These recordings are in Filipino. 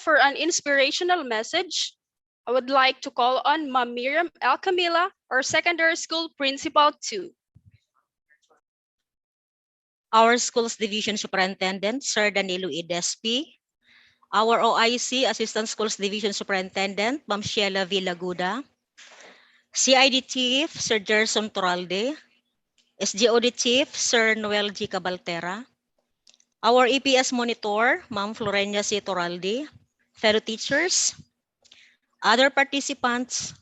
for an inspirational message, I would like to call on Ma'am Miriam L. Camila, our secondary school principal 2. Our school's division superintendent, Sir Danilo Idespi. Our OIC, Assistant Schools Division Superintendent, Ma'am Sheila Villaguda. CID Chief, Sir Gerson Toralde. SGOD Chief, Sir Noel G. Cabaltera. Our EPS Monitor, Ma'am Florenia C. Toralde. Fellow teachers, other participants,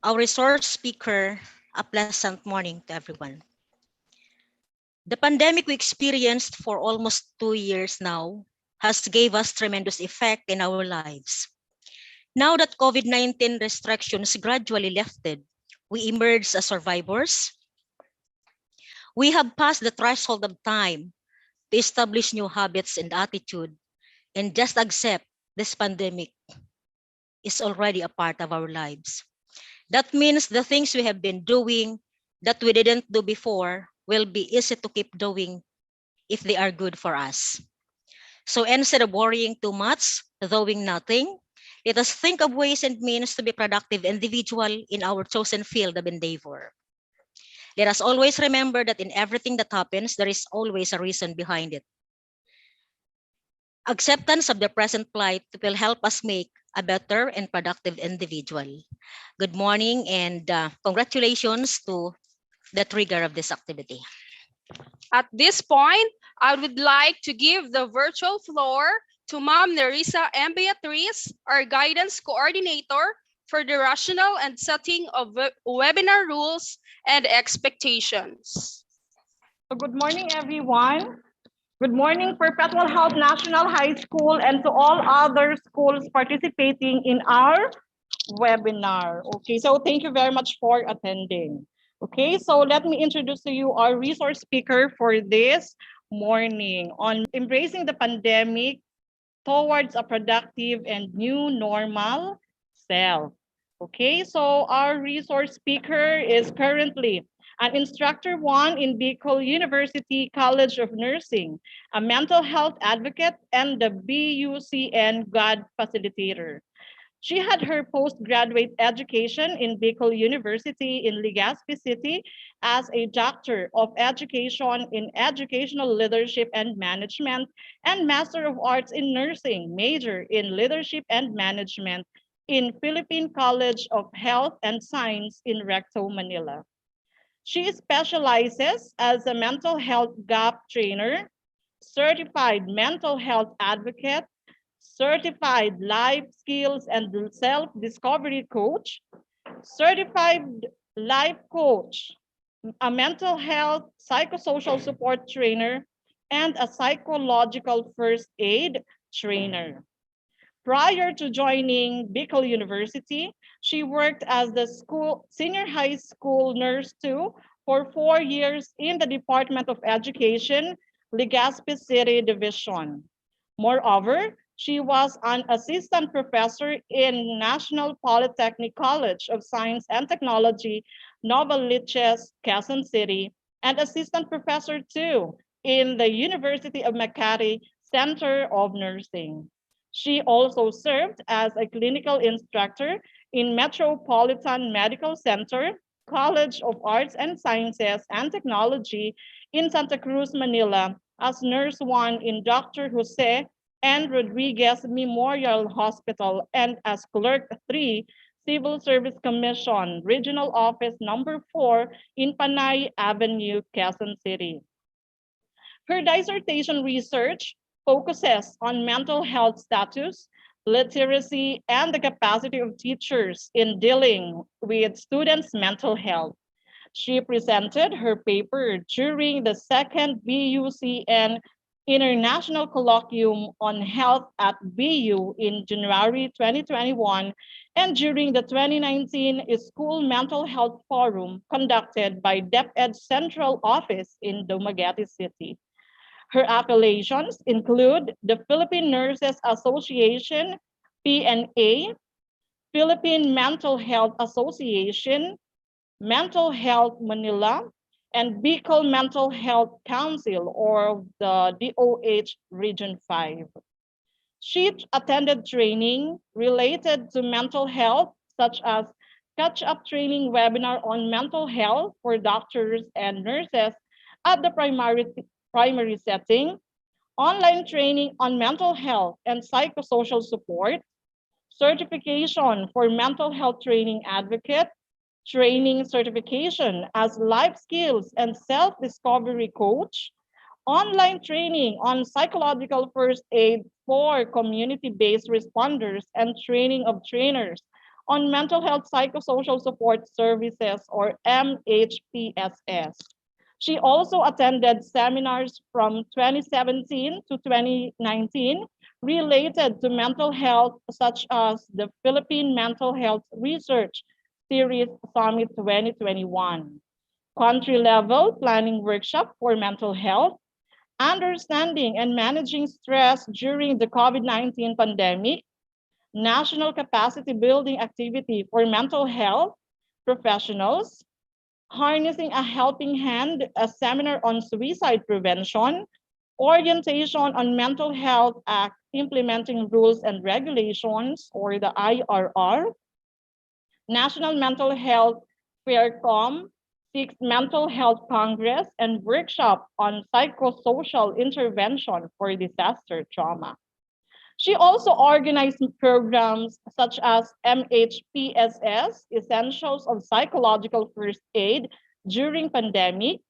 our resource speaker, a pleasant morning to everyone. The pandemic we experienced for almost 2 years now has gave us tremendous effect in our lives. Now that COVID-19 restrictions gradually lifted, we emerged as survivors. We have passed the threshold of time to establish new habits and attitude and just accept this pandemic is already a part of our lives. That means the things we have been doing that we didn't do before will be easy to keep doing if they are good for us. So instead of worrying too much, doing nothing, let us think of ways and means to be productive individual in our chosen field of endeavor. Let us always remember that in everything that happens, there is always a reason behind it. Acceptance of the present plight will help us make a better and productive individual. Good morning and congratulations to the trigger of this activity. At this point, I would like to give the virtual floor to Ma'am Nerissa M. Beatriz, our guidance coordinator for the rationale and setting of webinar rules and expectations. Good morning, everyone. Good morning, Perpetual Health National High School and to all other schools participating in our webinar. Okay, so thank you very much for attending. Okay, so let me introduce to you our resource speaker for this morning on embracing the pandemic towards a productive and new normal self. Okay, so our resource speaker is currently an instructor 1 in Bicol University College of Nursing, a mental health advocate, and the BUCN GOD facilitator. She had her postgraduate education in Bicol University in Legazpi City as a Doctor of Education in Educational Leadership and Management and Master of Arts in Nursing, major in Leadership and Management in Philippine College of Health and Science in Recto, Manila. She specializes as a mental health gap trainer, certified mental health advocate, certified life skills and self-discovery coach, certified life coach, a mental health psychosocial support trainer, and a psychological first aid trainer. Prior to joining Bicol University, she worked as the senior high school nurse 2 for 4 years in the Department of Education, Legazpi City Division. Moreover, she was an assistant professor in National Polytechnic College of Science and Technology, Novaliches, Quezon City, and assistant professor 2 in the University of Makati Center of Nursing. She also served as a clinical instructor in Metropolitan Medical Center, College of Arts and Sciences and Technology in Santa Cruz, Manila, as Nurse 1 in Dr. Jose and Rodriguez Memorial Hospital, and as Clerk 3, Civil Service Commission, Regional Office Number 4 in Panay Avenue, Quezon City. Her dissertation research focuses on mental health status, literacy, and the capacity of teachers in dealing with students' mental health. She presented her paper during the second BUCN International Colloquium on Health at BU in January 2021 and during the 2019 School Mental Health Forum conducted by DepEd Central Office in Dumaguete City. Her affiliations include the Philippine Nurses Association, PNA, Philippine Mental Health Association, Mental Health Manila, and Bicol Mental Health Council, or the DOH Region 5. She attended training related to mental health, such as catch-up training webinar on mental health for doctors and nurses at the primary setting, online training on mental health and psychosocial support, certification for mental health training advocate, training certification as life skills and self-discovery coach, online training on psychological first aid for community-based responders, and training of trainers on mental health psychosocial support services, or MHPSS. She also attended seminars from 2017 to 2019 related to mental health, such as the Philippine Mental Health Research Series Summit 2021, country-level planning workshop for mental health, understanding and managing stress during the COVID-19 pandemic, national capacity building activity for mental health professionals, harnessing a helping hand, a seminar on suicide prevention, orientation on Mental Health Act implementing rules and regulations, or the IRR, National Mental Health Faircom, 6th Mental Health Congress, and workshop on psychosocial intervention for disaster trauma. She also organized programs such as MHPSS, Essentials of Psychological First Aid during pandemic.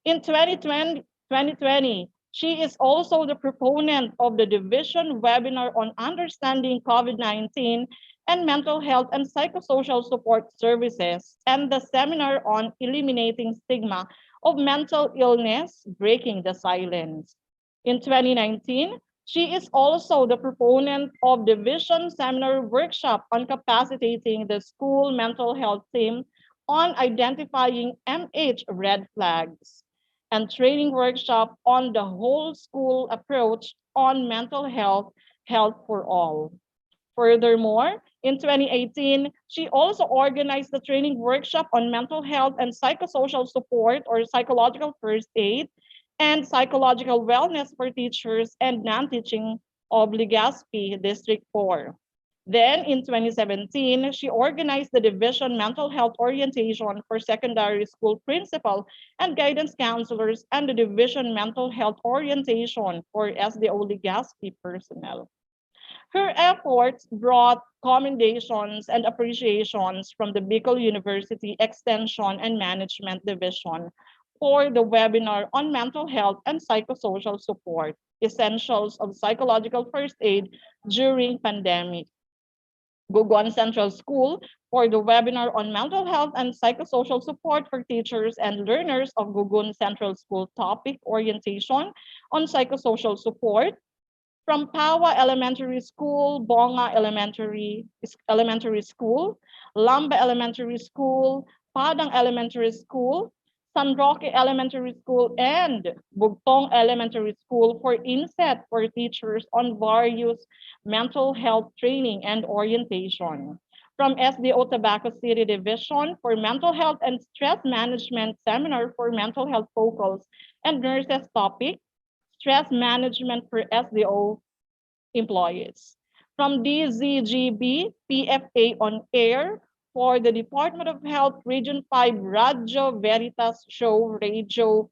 In 2020, she is also the proponent of the division webinar on understanding COVID-19 and mental health and psychosocial support services, and the seminar on eliminating stigma of mental illness, breaking the silence. In 2019, she is also the proponent of the Vision Seminar Workshop on capacitating the school mental health team on identifying MH red flags, and training workshop on the whole school approach on mental health, health for all. Furthermore, in 2018, she also organized the training workshop on mental health and psychosocial support, or psychological first aid, and psychological wellness for teachers and non-teaching of Legazpi District 4. Then in 2017, she organized the division mental health orientation for secondary school principal and guidance counselors, and the division mental health orientation for SDO Legazpi personnel. Her efforts brought commendations and appreciations from the Bicol University Extension and Management Division for the webinar on mental health and psychosocial support, essentials of psychological first aid during pandemic. Guguan Central School for the webinar on mental health and psychosocial support for teachers and learners of Gugun Central School topic orientation on psychosocial support. From Pawa Elementary School, Bonga Elementary School, Lamba Elementary School, Padang Elementary School, San Roque Elementary School, and Bugtong Elementary School for inset for teachers on various mental health training and orientation. From SDO Tabaco City Division for mental health and stress management seminar for mental health focals and nurses topic, stress management for SDO employees. From DZGB, PFA on air for the Department of Health Region 5 Radio Veritas show, Radio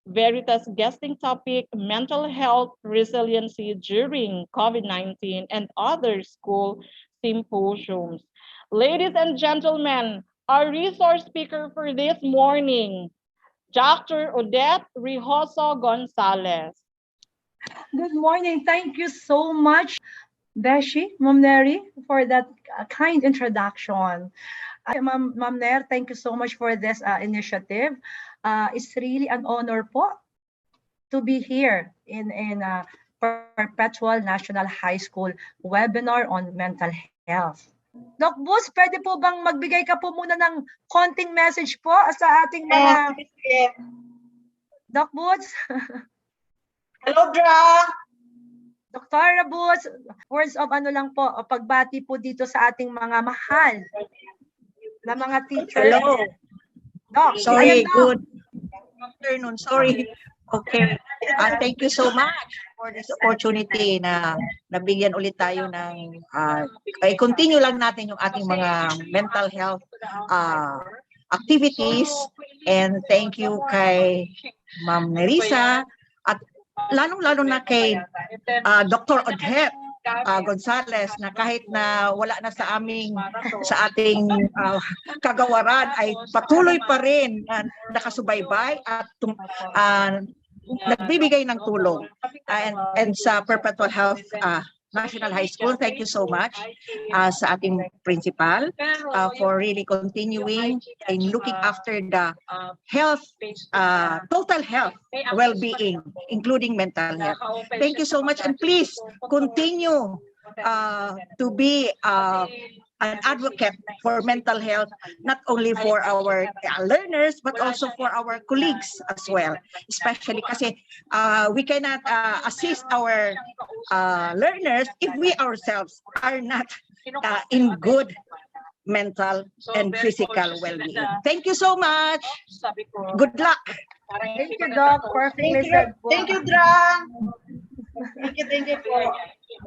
Veritas guesting topic, mental health resiliency during COVID-19 and other school symposiums. Ladies and gentlemen, our resource speaker for this morning, Dr. Odette Rijoso Gonzalez. Good morning. Thank you so much, Beshi, Ma'am Neri, for that kind introduction. Ma'am Neri, thank you so much for this initiative. It's really an honor po to be here in Perpetual National High School webinar on mental health. Doc Boots, pwede po bang magbigay ka po muna ng konting message po sa ating mga... Doc Boots? Hello, Dra! Dr. Boots, words of ano lang po, pagbati po dito sa ating mga mahal na mga teachers. Hello. Doc, Sorry, Doc. good afternoon. Sorry. Okay. Thank you so much for this opportunity na nabigyan ulit tayo ng ay continue lang natin yung ating mga mental health activities, and thank you kay Ma'am Nerissa at lalong-lalo na kay Dr. Odette Gonzales, na kahit na wala na sa ating kagawaran ay patuloy pa rin nakasubaybay at nagbibigay ng tulong, and sa Perpetual Health National High School. Thank you so much sa ating principal for really continuing in looking after the health, total health, well-being, including mental health. Thank you so much, and please continue to be an advocate for mental health, not only for our learners, but also for our colleagues as well. Especially kasi we cannot assist our learners if we ourselves are not in good mental and physical well-being. Thank you so much. Good luck. Thank you, Doc. Perfectly said po. Thank you, Dra. Thank you po.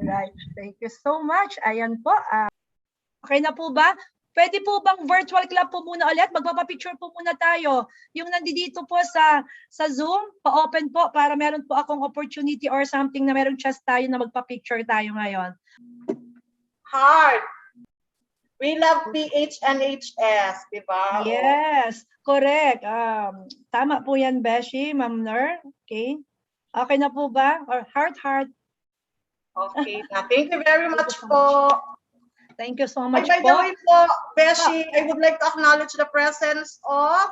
Right. Thank you so much. Ayan po. Okay na po ba? Pwede po bang virtual club po muna ulit? Magpapapicture po muna tayo. Yung nandito po sa Zoom, pa-open po para meron po akong opportunity or something na meron chance tayo na magpa-picture tayo ngayon. Heart. We love PH and HS, di ba? Yes, correct. Tama po yan, Beshi, Ma'am Ner. Okay. Okay na po ba? Or heart. Okay. Thank you very much po. Thank you so much By po. the way po, Beshi, I would like to acknowledge the presence of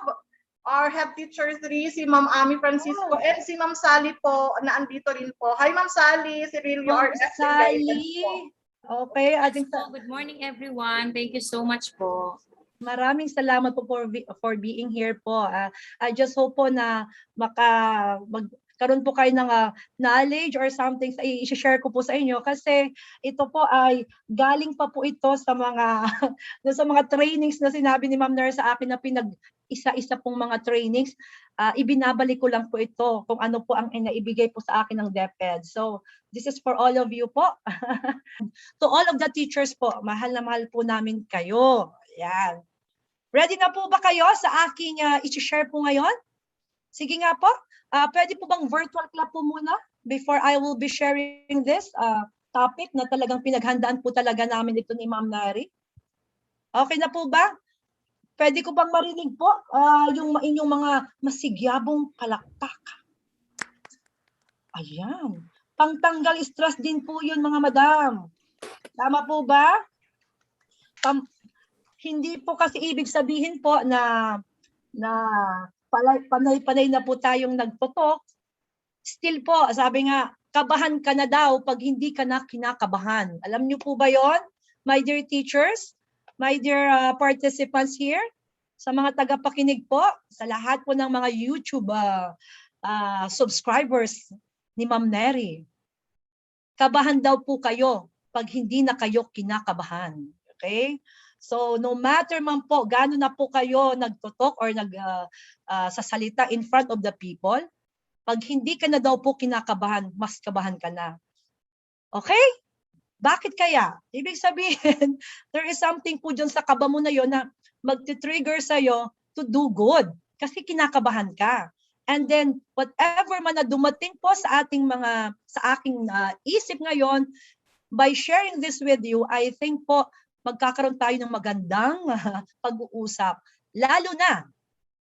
our head teacher 3, si Ma'am Ami Francisco, and si Ma'am Sally po, na andito rin po. Hi, Ma'am Sally, si Rilio Ma'am RS. Sally. Okay, ating Good morning, everyone. Thank you so much po. maraming salamat po for being here po. I just hope po na magkaroon po kayo ng knowledge or something i-share ko po sa inyo, kasi ito po ay galing pa po ito sa mga sa mga trainings na sinabi ni Ma'am Ner sa akin na isa-isa pong mga trainings. Ibinabalik ko lang po ito kung ano po ang inaibigay po sa akin ng DepEd. So this is for all of you po. To all of the teachers po, mahal na mahal po namin kayo. Yan. Ready na po ba kayo sa aking i-share po ngayon? Sige nga po. Pwede po bang virtual club po muna before I will be sharing this topic na talagang pinaghandaan po talaga namin ito ni Ma'am Nari? Okay na po ba? Pwede ko bang marinig po yung inyong mga masigyabong palakpak? Ayan. Pangtanggal stress din po yun, mga madam. Tama po ba? Hindi po kasi ibig sabihin po na panay-panay na po tayong nagtutok. Still po, sabi nga, kabahan ka na daw pag hindi ka na kinakabahan. Alam niyo po ba yon, my dear teachers, my dear participants here, sa mga tagapakinig po, sa lahat po ng mga YouTube subscribers ni Ma'am Neri. Kabahan daw po kayo pag hindi na kayo kinakabahan. Okay? So no matter man po gaano na po kayo nagtutok or sasalita in front of the people, pag hindi ka na daw po kinakabahan, mas kabahan ka na. Okay? Bakit kaya? Ibig sabihin, there is something po dyan sa kaba mo na yon na magti-trigger sa'yo to do good kasi kinakabahan ka. And then whatever man na dumating po sa aking isip ngayon, by sharing this with you, I think po magkakaroon tayo ng magandang pag-uusap. Lalo na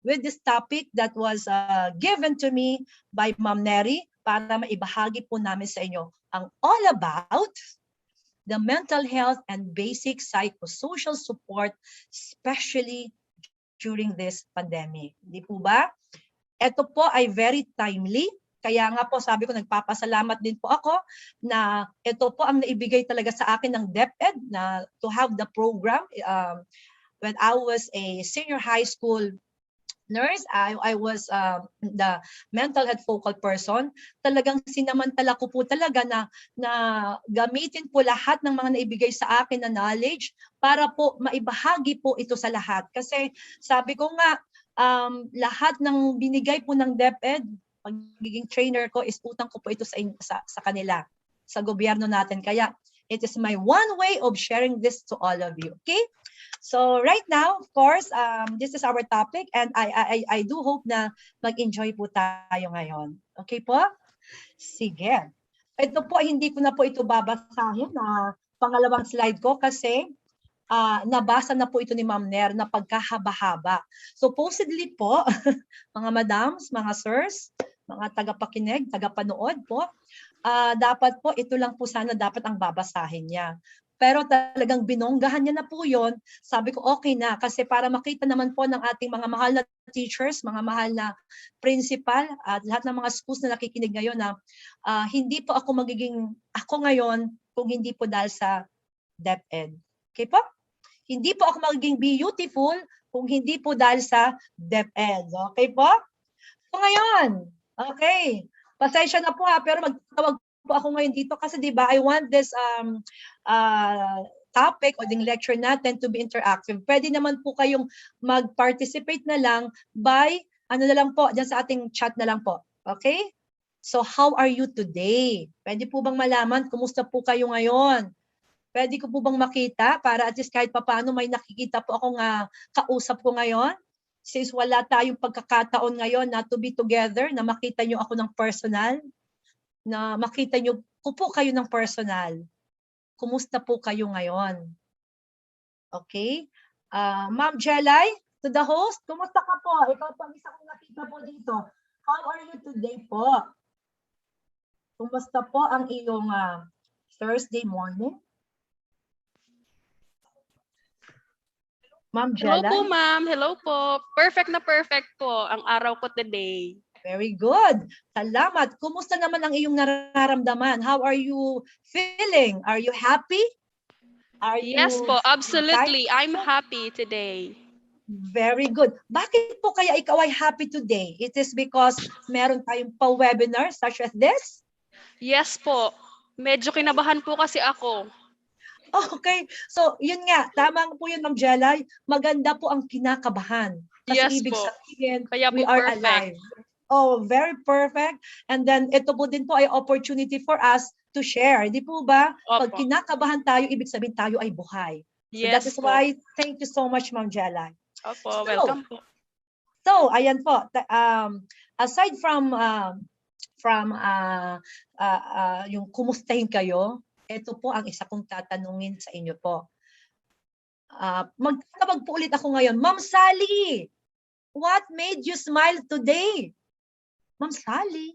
with this topic that was given to me by Ma'am Neri para maibahagi po namin sa inyo ang all about the mental health and basic psychosocial support, especially during this pandemic. Hindi po ba? Ito po ay very timely. Kaya nga po sabi ko, nagpapasalamat din po ako na ito po ang naibigay talaga sa akin ng DepEd na to have the program. When I was a senior high school nurse, I was the mental health focal person. Talagang sinamantala ko po talaga na gamitin po lahat ng mga naibigay sa akin na knowledge para po maibahagi po ito sa lahat. Kasi sabi ko nga, lahat ng binigay po ng DepEd, pagiging trainer ko is utang ko po ito sa kanila, sa gobyerno natin. Kaya it is my one way of sharing this to all of you. Okay? So right now, of course, this is our topic and I do hope na mag-enjoy po tayo ngayon. Okay po? Sige. Ito po, hindi ko na po ito babasahin na pangalawang slide ko kasi nabasa na po ito ni Ma'am Ner na pagkahaba-haba. Supposedly po, mga madams, mga sirs, mga tagapakinig, tagapanood po, dapat po ito lang po sana dapat ang babasahin niya. Pero talagang binonggahan niya na po yun. Sabi ko okay na kasi para makita naman po ng ating mga mahal na teachers, mga mahal na principal at lahat ng mga schools na nakikinig ngayon na hindi po ako magiging ako ngayon kung hindi po dahil sa DepEd. Okay po? Hindi po ako magiging beautiful kung hindi po dahil sa DepEd. Okay po? So ngayon, okay. Pasensya na po pero magtawag po ako ngayon dito kasi di ba I want this topic o ding lecture natin to be interactive. Pwede naman po kayong mag-participate na lang by ano na lang po, dyan sa ating chat na lang po. Okay? So how are you today? Pwede po bang malaman kumusta po kayo ngayon? Pwede ko po bang makita para at least kahit papaano may nakikita po akong kausap ko ngayon? Since wala tayong pagkakataon ngayon na to be together, na makita nyo ako ng personal, na makita nyo ko po kayo ng personal. Kumusta po kayo ngayon? Okay? Ma'am Jelay, to the host, kumusta ka po? Ikaw po ang isa kong nakita po dito. How are you today po? Kumusta po ang iyong Thursday morning? Ma'am Hello Jelay? po, ma'am. Hello po. Perfect na perfect po ang araw ko today. Very good. Salamat. Kumusta naman ang iyong nararamdaman? How are you feeling? Are you happy? Are Yes you po, absolutely. excited? I'm happy today. Very good. Bakit po kaya ikaw ay happy today? It is because meron tayong pa-webinar such as this? Yes po. Medyo kinabahan po kasi ako. Okay. So, yun nga. Tama po yun, Ma'am Jelay. Maganda po ang kinakabahan. Kasi Yes ibig po. sabihin, Kaya po we are perfect. alive. Oh, very perfect. And then, ito po din po ay opportunity for us to share. Di po ba? Pag Opo. kinakabahan tayo, ibig sabihin tayo ay buhay. So that Yes is po. why, thank you so much, Ma'am Jelay. Opo, welcome po. So, ayan po. Aside from yung kumustahin kayo, ito po ang isa kong tatanungin sa inyo po. Magtatawag po ulit ako ngayon. Ma'am Sally, what made you smile today? Ma'am Sally,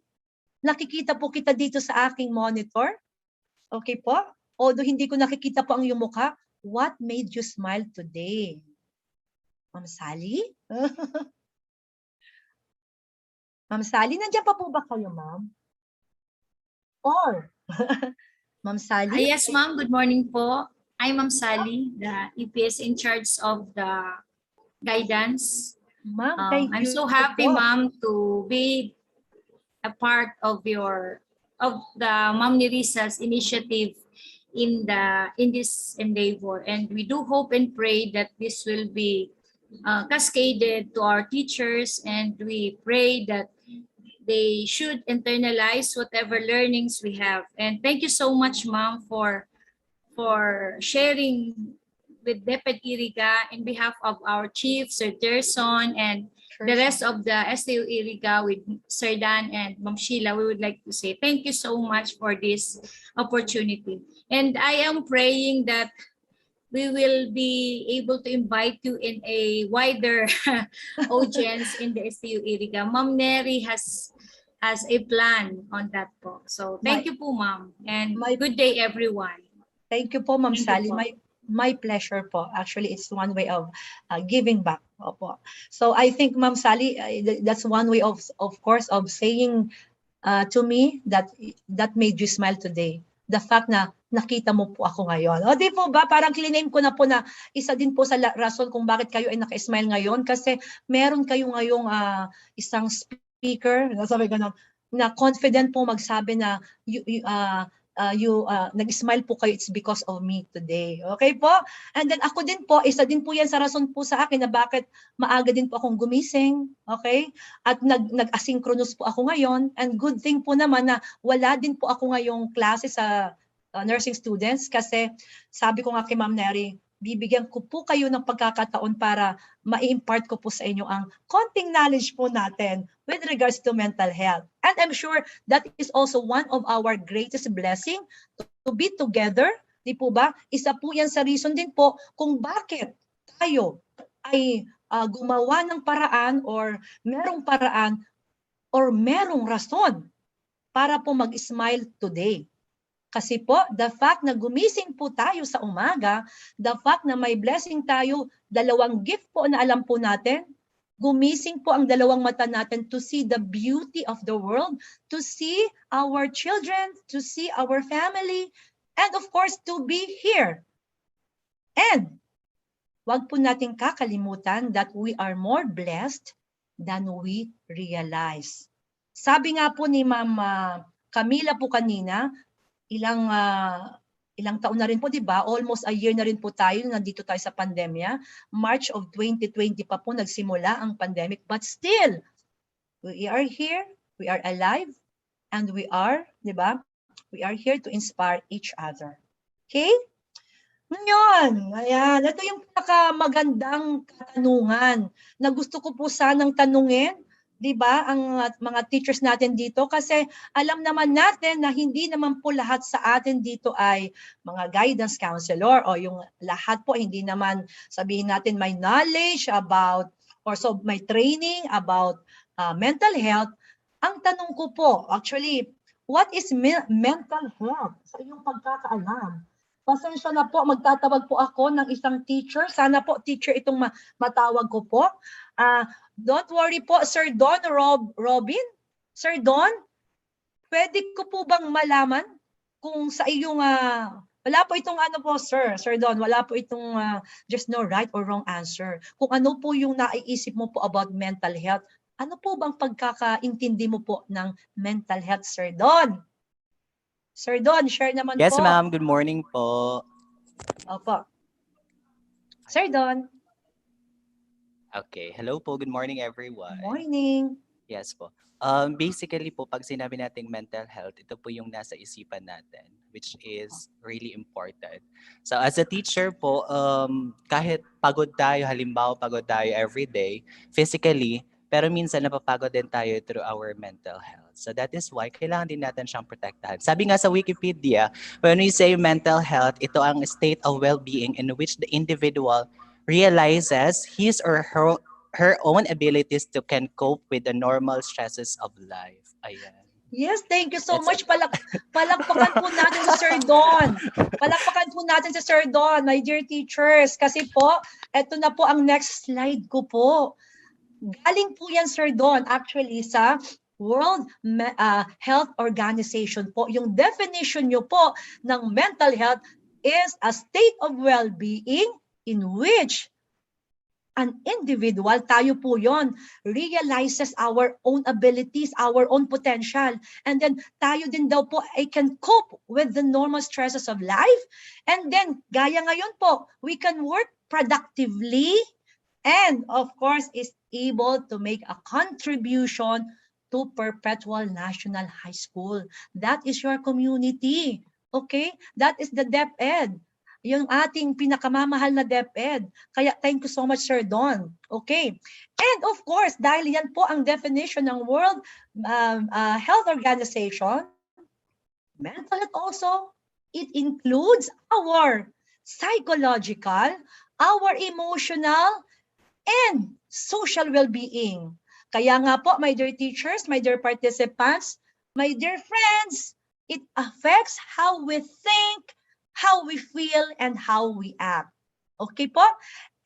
nakikita po kita dito sa aking monitor. Okay po? Although hindi ko nakikita po ang iyong mukha, what made you smile today? Ma'am Sally? Ma'am Sally, nandiyan pa po ba kayo, ma'am? Or, Ma'am Sally? Yes, ma'am. Good morning po. I'm Ma'am Sally, the EPS in charge of the guidance. Ma'am, thank I'm you so happy, po. ma'am, to be a part of the Ma'am Nerisa's initiative in this endeavor, and we do hope and pray that this will be cascaded to our teachers, and we pray that they should internalize whatever learnings we have. And thank you so much, ma'am, for sharing with DepEd Iriga in behalf of our chief, Sir Terson, and the rest of the STU Iriga with Sir Dan and Ma'am Sheila. We would like to say thank you so much for this opportunity. And I am praying that we will be able to invite you in a wider audience in the STU Iriga. Ma'am Neri has a plan on that po. So thank you po, ma'am. And good day, everyone. Thank you po, Ma'am Thank Sally. you po. My pleasure po. Actually, it's one way of giving back. Opo. So I think, Ma'am Sally, that's one way of course, of saying to me that made you smile today. The fact na nakita mo po ako ngayon. O di po ba, parang cliname ko na po na isa din po sa rason kung bakit kayo ay naka-smile ngayon kasi meron kayo ngayong isang speaker, sabi ganun, na confident po magsabi na nag-smile po kayo, it's because of me today. Okay po? And then ako din po, isa din po yan sa rason po sa akin na bakit maaga din po akong gumising. Okay? At nag-asynchronous po ako ngayon. And good thing po naman na wala din po ako ngayong klase sa nursing students kasi sabi ko nga kay Ma'am Neri, bibigyan ko po kayo ng pagkakataon para ma-impart ko po sa inyo ang konting knowledge po natin with regards to mental health. And I'm sure that is also one of our greatest blessing to be together. Di po ba? Isa po yan sa reason din po kung bakit tayo ay gumawa ng paraan or merong rason para po mag-smile today. Kasi po, the fact na gumising po tayo sa umaga, the fact na may blessing tayo, dalawang gift po na alam po natin, gumising po ang dalawang mata natin to see the beauty of the world, to see our children, to see our family, and of course, to be here. And wag po natin kakalimutan that we are more blessed than we realize. Sabi nga po ni Ma'am Camila po kanina, ilang taon na rin po, di ba? Almost a year na rin po tayo, nandito tayo sa pandemya. March of 2020 pa po nagsimula ang pandemic. But still, we are here, we are alive, and we are, di ba? We are here to inspire each other. Okay? Ngayon, ayan, ito yung pinakamagandang katanungan na gusto ko po sanang tanungin, di ba, ang mga teachers natin dito kasi alam naman natin na hindi naman po lahat sa atin dito ay mga guidance counselor o yung lahat po hindi naman sabihin natin may knowledge about or so may training about mental health. Ang tanong ko po, actually, what is mental health sa iyong pagkakaalam? Pasensya na po, magtatawag po ako ng isang teacher. Sana po teacher itong matawag ko po. Don't worry po, Sir Don Robin. Sir Don, pwede ko po bang malaman kung sa iyong, wala po itong ano po, Sir Don, wala po itong just no right or wrong answer. Kung ano po yung naiisip mo po about mental health, ano po bang pagkakaintindi mo po ng mental health, Sir Don? Sir Don, share naman po. Yes, ma'am. Good morning po. Opo. Sir Don. Okay. Hello po. Good morning, everyone. Good morning. Yes po. Basically po, pag sinabi nating mental health, ito po yung nasa isipan natin, which is really important. So as a teacher po, kahit pagod tayo, halimbawa pagod tayo every day, physically, pero minsan napapagod din tayo through our mental health. So that is why kailangan din natin siyang protektahan. Sabi nga sa Wikipedia, when we say mental health, ito ang state of well-being in which the individual realizes his or her own abilities to can cope with the normal stresses of life. Ayan. Yes, thank you so much. Palakpakan po natin si Sir Don. Palakpakan po natin si Sir Don, my dear teachers. Kasi po, eto na po ang next slide ko po. Galing po yan, Sir Don, actually sa World Health Organization po. Yung definition nyo po ng mental health is a state of well-being in which an individual, tayo po yon, realizes our own abilities, our own potential. And then tayo din daw po ay can cope with the normal stresses of life. And then, gaya ngayon po, we can work productively and of course is able to make a contribution to Perpetual National High School. That is your community. Okay? That is the DepEd. Yung ating pinakamamahal na DepEd. Kaya thank you so much, Sir Don. Okay. And of course, dahil yan po ang definition ng World Health Organization, mental health also, it includes our psychological, our emotional, and social well-being. Kaya nga po, my dear teachers, my dear participants, my dear friends, it affects how we think, how we feel, and how we act. Okay po?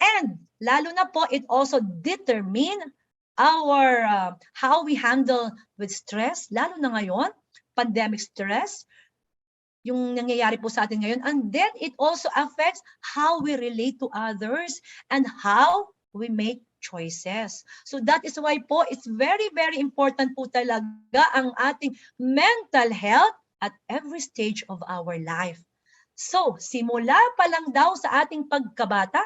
And lalo na po, it also determine our how we handle with stress, lalo na ngayon, pandemic stress, yung nangyayari po sa atin ngayon. And then it also affects how we relate to others and how we make choices. So that is why po, it's very, very important po talaga ang ating mental health at every stage of our life. So, simula pa lang daw sa ating pagkabata,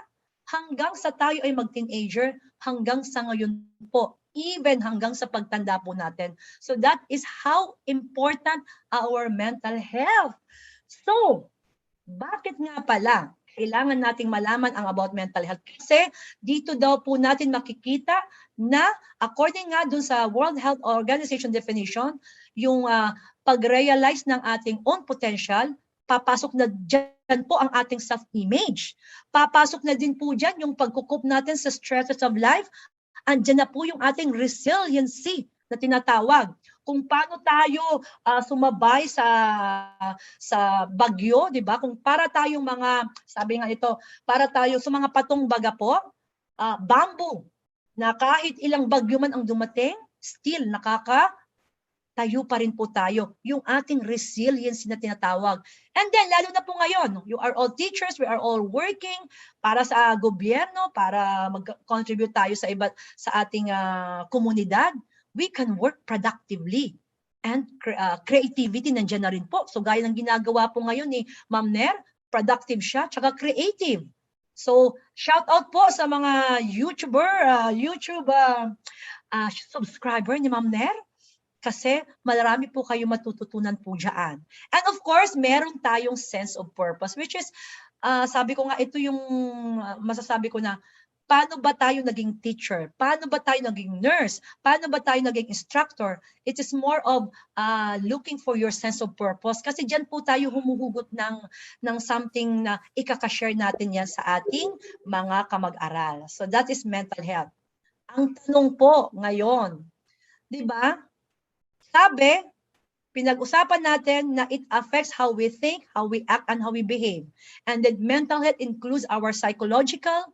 hanggang sa tayo ay mag-teenager, hanggang sa ngayon po, even hanggang sa pagtanda po natin. So that is how important our mental health. So, bakit nga pala kailangan nating malaman ang about mental health? Kasi dito daw po natin makikita na according nga dun sa World Health Organization definition, yung pag-realize ng ating own potential, papasok na dyan po ang ating self-image. Papasok na din po dyan yung pagkukup natin sa stresses of life. Andyan na po yung ating resiliency na tinatawag. Kung paano tayo sumabay sa bagyo, di ba? Kung para tayong mga, sabi nga ito, para tayo sa mga patong baga po, bamboo, na kahit ilang bagyo man ang dumating, still tayo pa rin po tayo. Yung ating resilience na tinatawag. And then, lalo na po ngayon, you are all teachers, we are all working para sa gobyerno, para mag-contribute tayo sa ating komunidad. We can work productively. And creativity nandiyan na rin po. So, gaya ng ginagawa po ngayon ni Ma'am Ner, productive siya, tsaka creative. So, shout out po sa mga YouTube subscriber ni Ma'am Ner. Kasi marami po kayo matututunan po dyan. And of course, meron tayong sense of purpose, which is, sabi ko nga, ito yung masasabi ko na, paano ba tayo naging teacher? Paano ba tayo naging nurse? Paano ba tayo naging instructor? It is more of looking for your sense of purpose. Kasi dyan po tayo humuhugot ng something na ikakashare natin yan sa ating mga kamag-aral. So that is mental health. Ang tanong po ngayon, di ba? Sabi, pinag-usapan natin na it affects how we think, how we act, and how we behave. And that mental health includes our psychological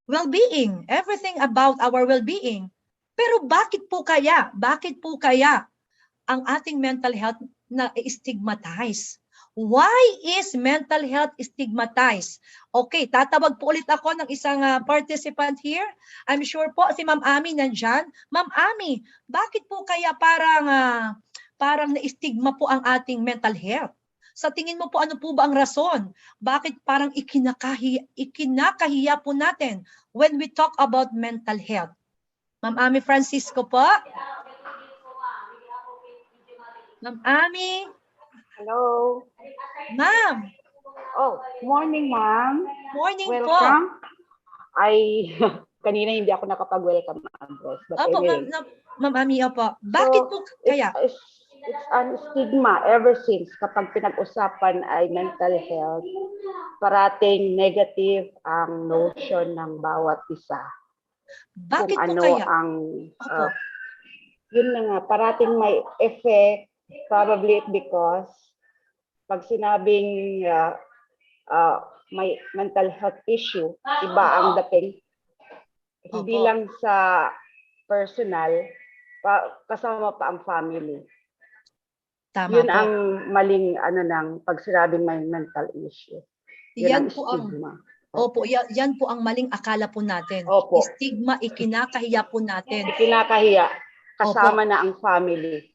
well-being, everything about our well-being. Pero bakit po kaya ang ating mental health na stigmatized? Why is mental health stigmatized? Okay, tatawag po ulit ako ng isang participant here. I'm sure po si Ma'am Ami nandyan. Ma'am Ami, bakit po kaya parang na-stigma po ang ating mental health? Sa tingin mo po, ano po ba ang rason? Bakit parang ikinakahiya po natin when we talk about mental health? Ma'am Ami Francisco po. Ma'am Ami. Hello. Ma'am. Oh, morning, ma'am. Morning po. Welcome. Kanina hindi ako nakapag-welcome, address. Opo, Ma'am Ami, opo. Bakit po kaya? It's an stigma ever since kapag pinag-usapan ay mental health, parating negative ang notion ng bawat isa. Bakit Kung po ano kaya? ang, yun na nga, parating may effect, probably because pag sinabing may mental health issue, iba ang dating. Hindi Opo. lang sa personal, kasama pa ang family. Tama Yun po. ang maling ng pag sinabing may mental issue. Yan ang po ang stigma. Opo, yan po ang maling akala po natin. Opo. Stigma, ikinakahiya po natin. Kinakahiya, kasama na ang family.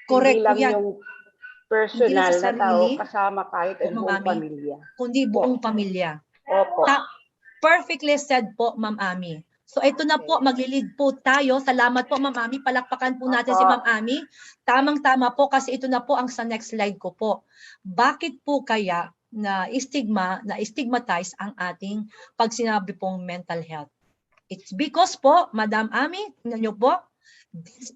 Correct Hindi po lang yan. yung personal Hindi lang sa na tao, sarili, kasama kahit ang buong Ma'am Ami. pamilya. Kundi buong pamilya. Opo. Perfectly said po, Ma'am Ami. So ito na po, maglilid po tayo. Salamat po, Ma'am Ami. Palakpakan po natin si Ma'am Ami. Tamang-tama po kasi ito na po ang sa next slide ko po. Bakit po kaya na-stigmatize ang ating pag sinabi pong mental health? It's because po, Madam Ami, tingnan niyo po,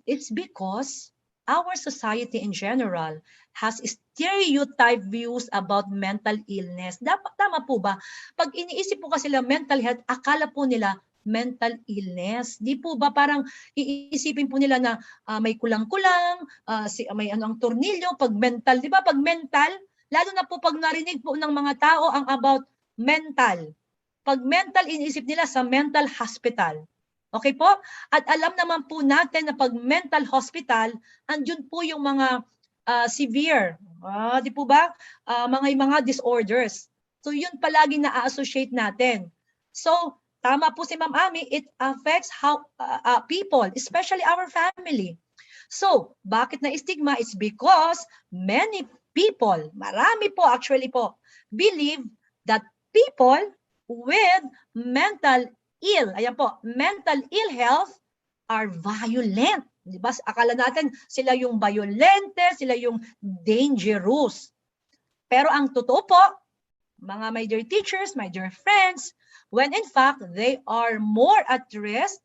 it's because our society in general has stereotype views about mental illness. Tama po ba? Pag iniisip po kasi nila mental health, akala po nila mental illness. Di po ba parang iisipin po nila na may kulang-kulang, may ang tornilyo, pag mental, di ba? Pag mental, lalo na po pag narinig po ng mga tao ang about mental. Pag mental, iniisip nila sa mental hospital. Okay po? At alam naman po natin na pag mental hospital, andun po yung mga severe, di po ba? Mga disorders. So yun palagi na-associate natin. So, tama po si Ma'am Ami, it affects how people, especially our family. So, bakit na-stigma? It's because many people, marami po actually po, believe that people with mental ill, ayan po, mental ill health are violent. Di ba? Akala natin sila yung violente, sila yung dangerous. Pero ang totoo po, mga my dear teachers, my dear friends, when in fact, they are more at risk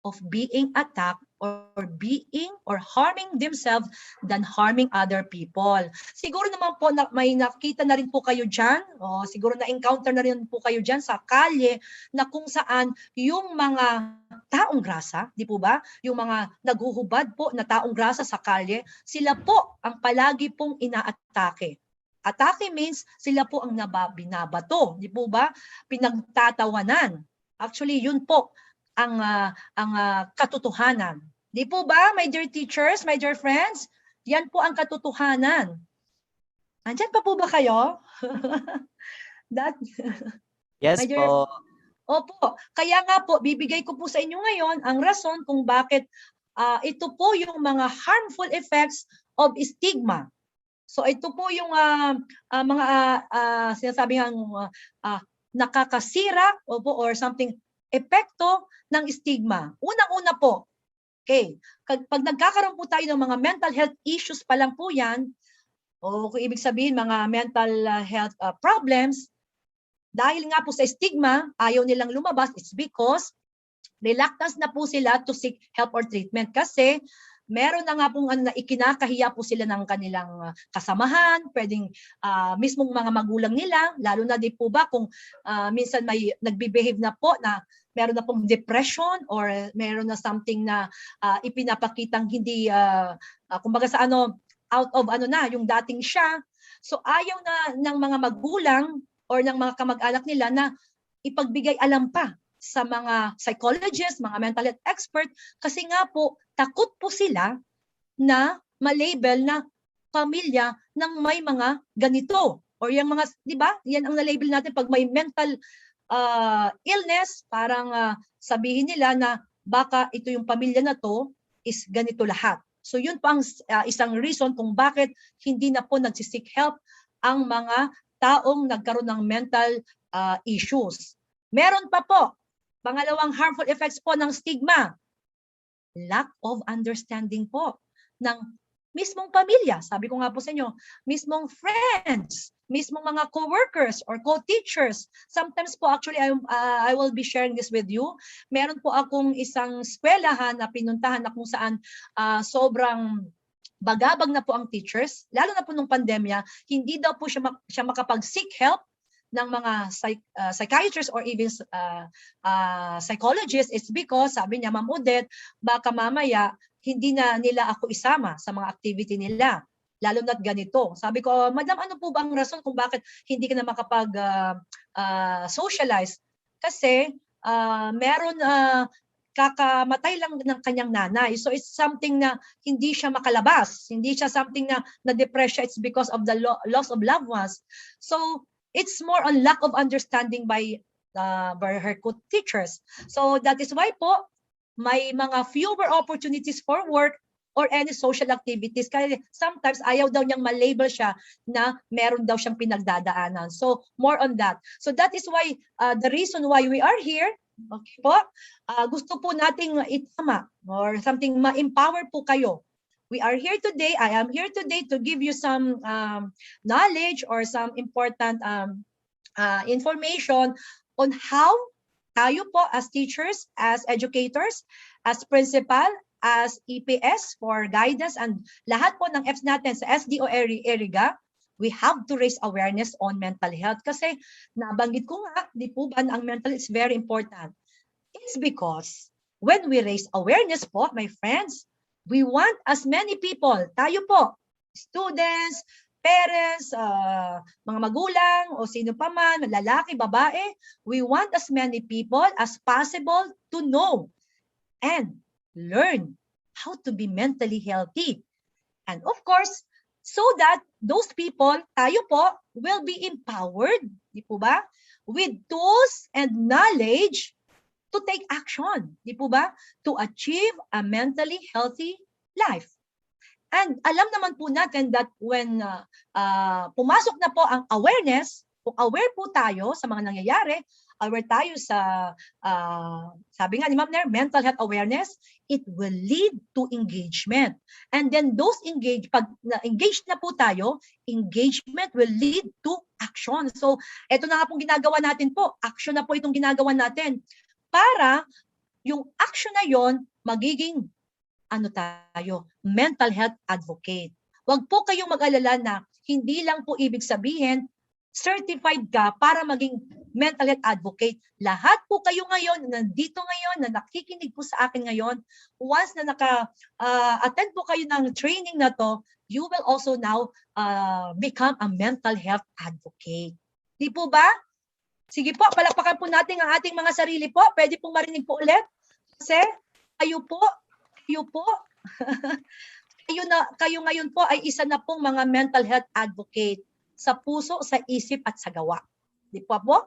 of being attacked or being or harming themselves than harming other people. Siguro naman po may nakita na rin po kayo dyan, o siguro na-encounter na rin po kayo dyan sa kalye na kung saan yung mga taong grasa, di po ba? Yung mga naghuhubad po na taong grasa sa kalye, sila po ang palagi pong inaatake. Atake means sila po ang binabato, di po ba? Pinagtatawanan. Actually, yun po ang katotohanan. Di po ba, my dear teachers, my dear friends? Yan po ang katotohanan. Andyan pa po ba kayo? Yes po. Opo. Kaya nga po, bibigay ko po sa inyo ngayon ang rason kung bakit ito po yung mga harmful effects of stigma. So ito po yung mga sinasabi ng nakakasira or something epekto ng stigma. Unang-una po, okay, pag nagkakaroon po tayo ng mga mental health issues pa lang po yan, o kung ibig sabihin mga mental health problems, dahil nga po sa stigma, ayaw nilang lumabas, it's because reluctance na po sila to seek help or treatment kasi meron na nga pong na ikinakahiya po sila ng kanilang kasamahan, pwedeng mismong mga magulang nila, lalo na di po ba kung minsan may nagbe-behave na po na meron na pong depression or meron na something na ipinapakitang hindi, kumbaga sa out of yung dating siya. So ayaw na ng mga magulang or ng mga kamag-anak nila na ipagbigay alam pa sa mga psychologists, mga mental health expert, kasi nga po, takot po sila na malabel na pamilya ng may mga ganito. Or yung mga, di ba? Yan ang nalabel natin pag may mental illness, parang sabihin nila na baka ito yung pamilya na to is ganito lahat. So yun pa ang isang reason kung bakit hindi na po nagsisik help ang mga taong nagkaroon ng mental issues. Meron pa po, pangalawang harmful effects po ng stigma, lack of understanding po ng mismong pamilya. Sabi ko nga po sa inyo, mismong friends, mismong mga co-workers or co-teachers. Sometimes po actually I will be sharing this with you. Meron po akong isang eskwelahan na pinuntahan na kung saan sobrang bagabag na po ang teachers, lalo na po nung pandemya, hindi daw po siya makapag-seek help ng mga psychiatrists or even psychologists. It's because, sabi niya, Ma'am Odette, baka mamaya hindi na nila ako isama sa mga activity nila, lalo na't ganito. Sabi ko, Madam, ano po ba ang rason kung bakit hindi ka na makapag-socialize? Kasi meron kakamatay lang ng kanyang nanay. So it's something na hindi siya makalabas. Hindi siya something na na-depress siya. It's because of the loss of loved ones. So it's more on lack of understanding by her co-teachers. So that is why po, may mga fewer opportunities for work or any social activities. Kaya sometimes ayaw daw niyang malabel siya na meron daw siyang pinagdadaanan. So more on that. So that is why the reason why we are here, okay po, gusto po nating itama or something ma-empower po kayo. We are here today, I am here today to give you some knowledge or some important information on how tayo po as teachers, as educators, as principal, as EPS for guidance and lahat po ng Fs natin sa SDO Iriga, we have to raise awareness on mental health. Kasi nabanggit ko nga, di po ba, ang mental is very important. It's because when we raise awareness po, my friends, we want as many people, tayo po, students, parents, mga magulang, o sino pa man, lalaki, babae, we want as many people as possible to know and learn how to be mentally healthy. And of course, so that those people, tayo po, will be empowered, di po ba? With tools and knowledge to take action, di po ba? To achieve a mentally healthy life. And alam naman po natin that when pumasok na po ang awareness, kung aware po tayo sa mga nangyayari, aware tayo sa, sabi nga ni Ma'am Nair, mental health awareness, it will lead to engagement. And then those pag engaged na po tayo, engagement will lead to action. So, ito na nga pong ginagawa natin po. Action na po itong ginagawa natin. Para yung action na yon magiging mental health advocate. Huwag po kayong mag-alala na hindi lang po ibig sabihin certified ka para maging mental health advocate. Lahat po kayo ngayon, nandito ngayon, na nakikinig po sa akin ngayon, once na attend po kayo ng training na to, you will also now become a mental health advocate. Di po ba? Sige po, palakpakan po natin ang ating mga sarili po. Pwede pong marinig po ulit. Kasi kayo po, kayo ngayon po ay isa na pong mga mental health advocate sa puso, sa isip at sa gawa. Di po po?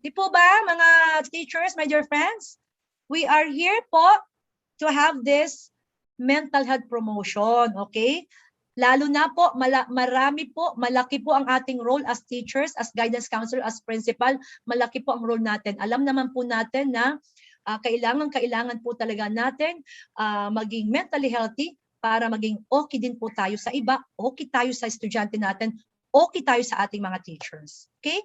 Di po ba mga teachers, my dear friends? We are here po to have this mental health promotion, okay? Lalo na po, malaki po ang ating role as teachers, as guidance counselor, as principal, malaki po ang role natin. Alam naman po natin na kailangan po talaga natin maging mentally healthy para maging okay din po tayo sa iba, okay tayo sa estudyante natin, okay tayo sa ating mga teachers. Okay?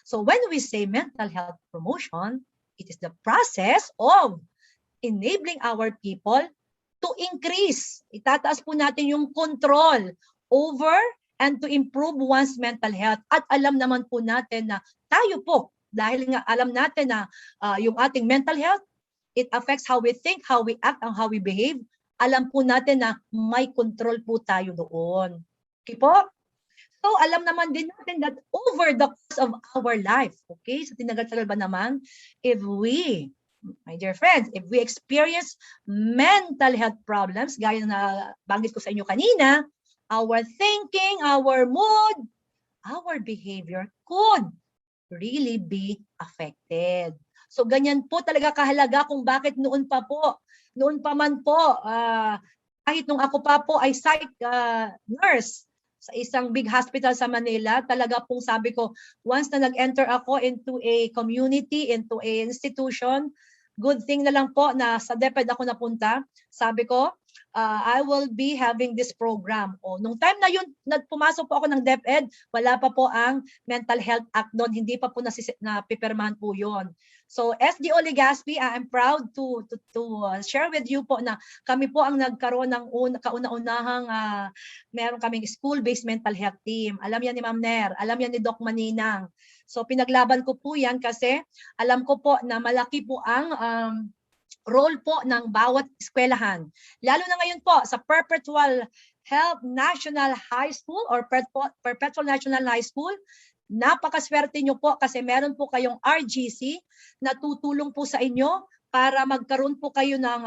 So when we say mental health promotion, it is the process of enabling our people to increase. Itataas po natin yung control over and to improve one's mental health. At alam naman po natin na tayo po, dahil nga alam natin na yung ating mental health, it affects how we think, how we act, and how we behave. Alam po natin na may control po tayo doon. Okay po? So, alam naman din natin that over the course of our life, okay, sa tinagal-tagal ba naman, if we, my dear friends, if we experience mental health problems, gaya na banggit ko sa inyo kanina, our thinking, our mood, our behavior could really be affected. So, ganyan po talaga kahalaga kung bakit noon pa man po, kahit nung ako pa po ay psych nurse, sa isang big hospital sa Manila, talaga pong sabi ko, once na nag-enter ako into a community, into a institution, good thing na lang po na sa DepEd ako napunta. Sabi ko, I will be having this program. Nung time na yun, pumasok po ako ng DepEd, wala pa po ang Mental Health Act doon. Hindi pa po napipirmahan po yun. So SDO Legazpi, I'm proud to share with you po na kami po ang nagkaroon ng kauna-unahang meron kaming school-based mental health team. Alam yan ni Ma'am Nair, alam yan ni Doc Maninang. So pinaglaban ko po yan kasi alam ko po na malaki po ang role po ng bawat eskwelahan. Lalo na ngayon po sa Perpetual Health National High School or Perpetual National High School, napakaswerte nyo po kasi meron po kayong RGC na tutulong po sa inyo para magkaroon po kayo ng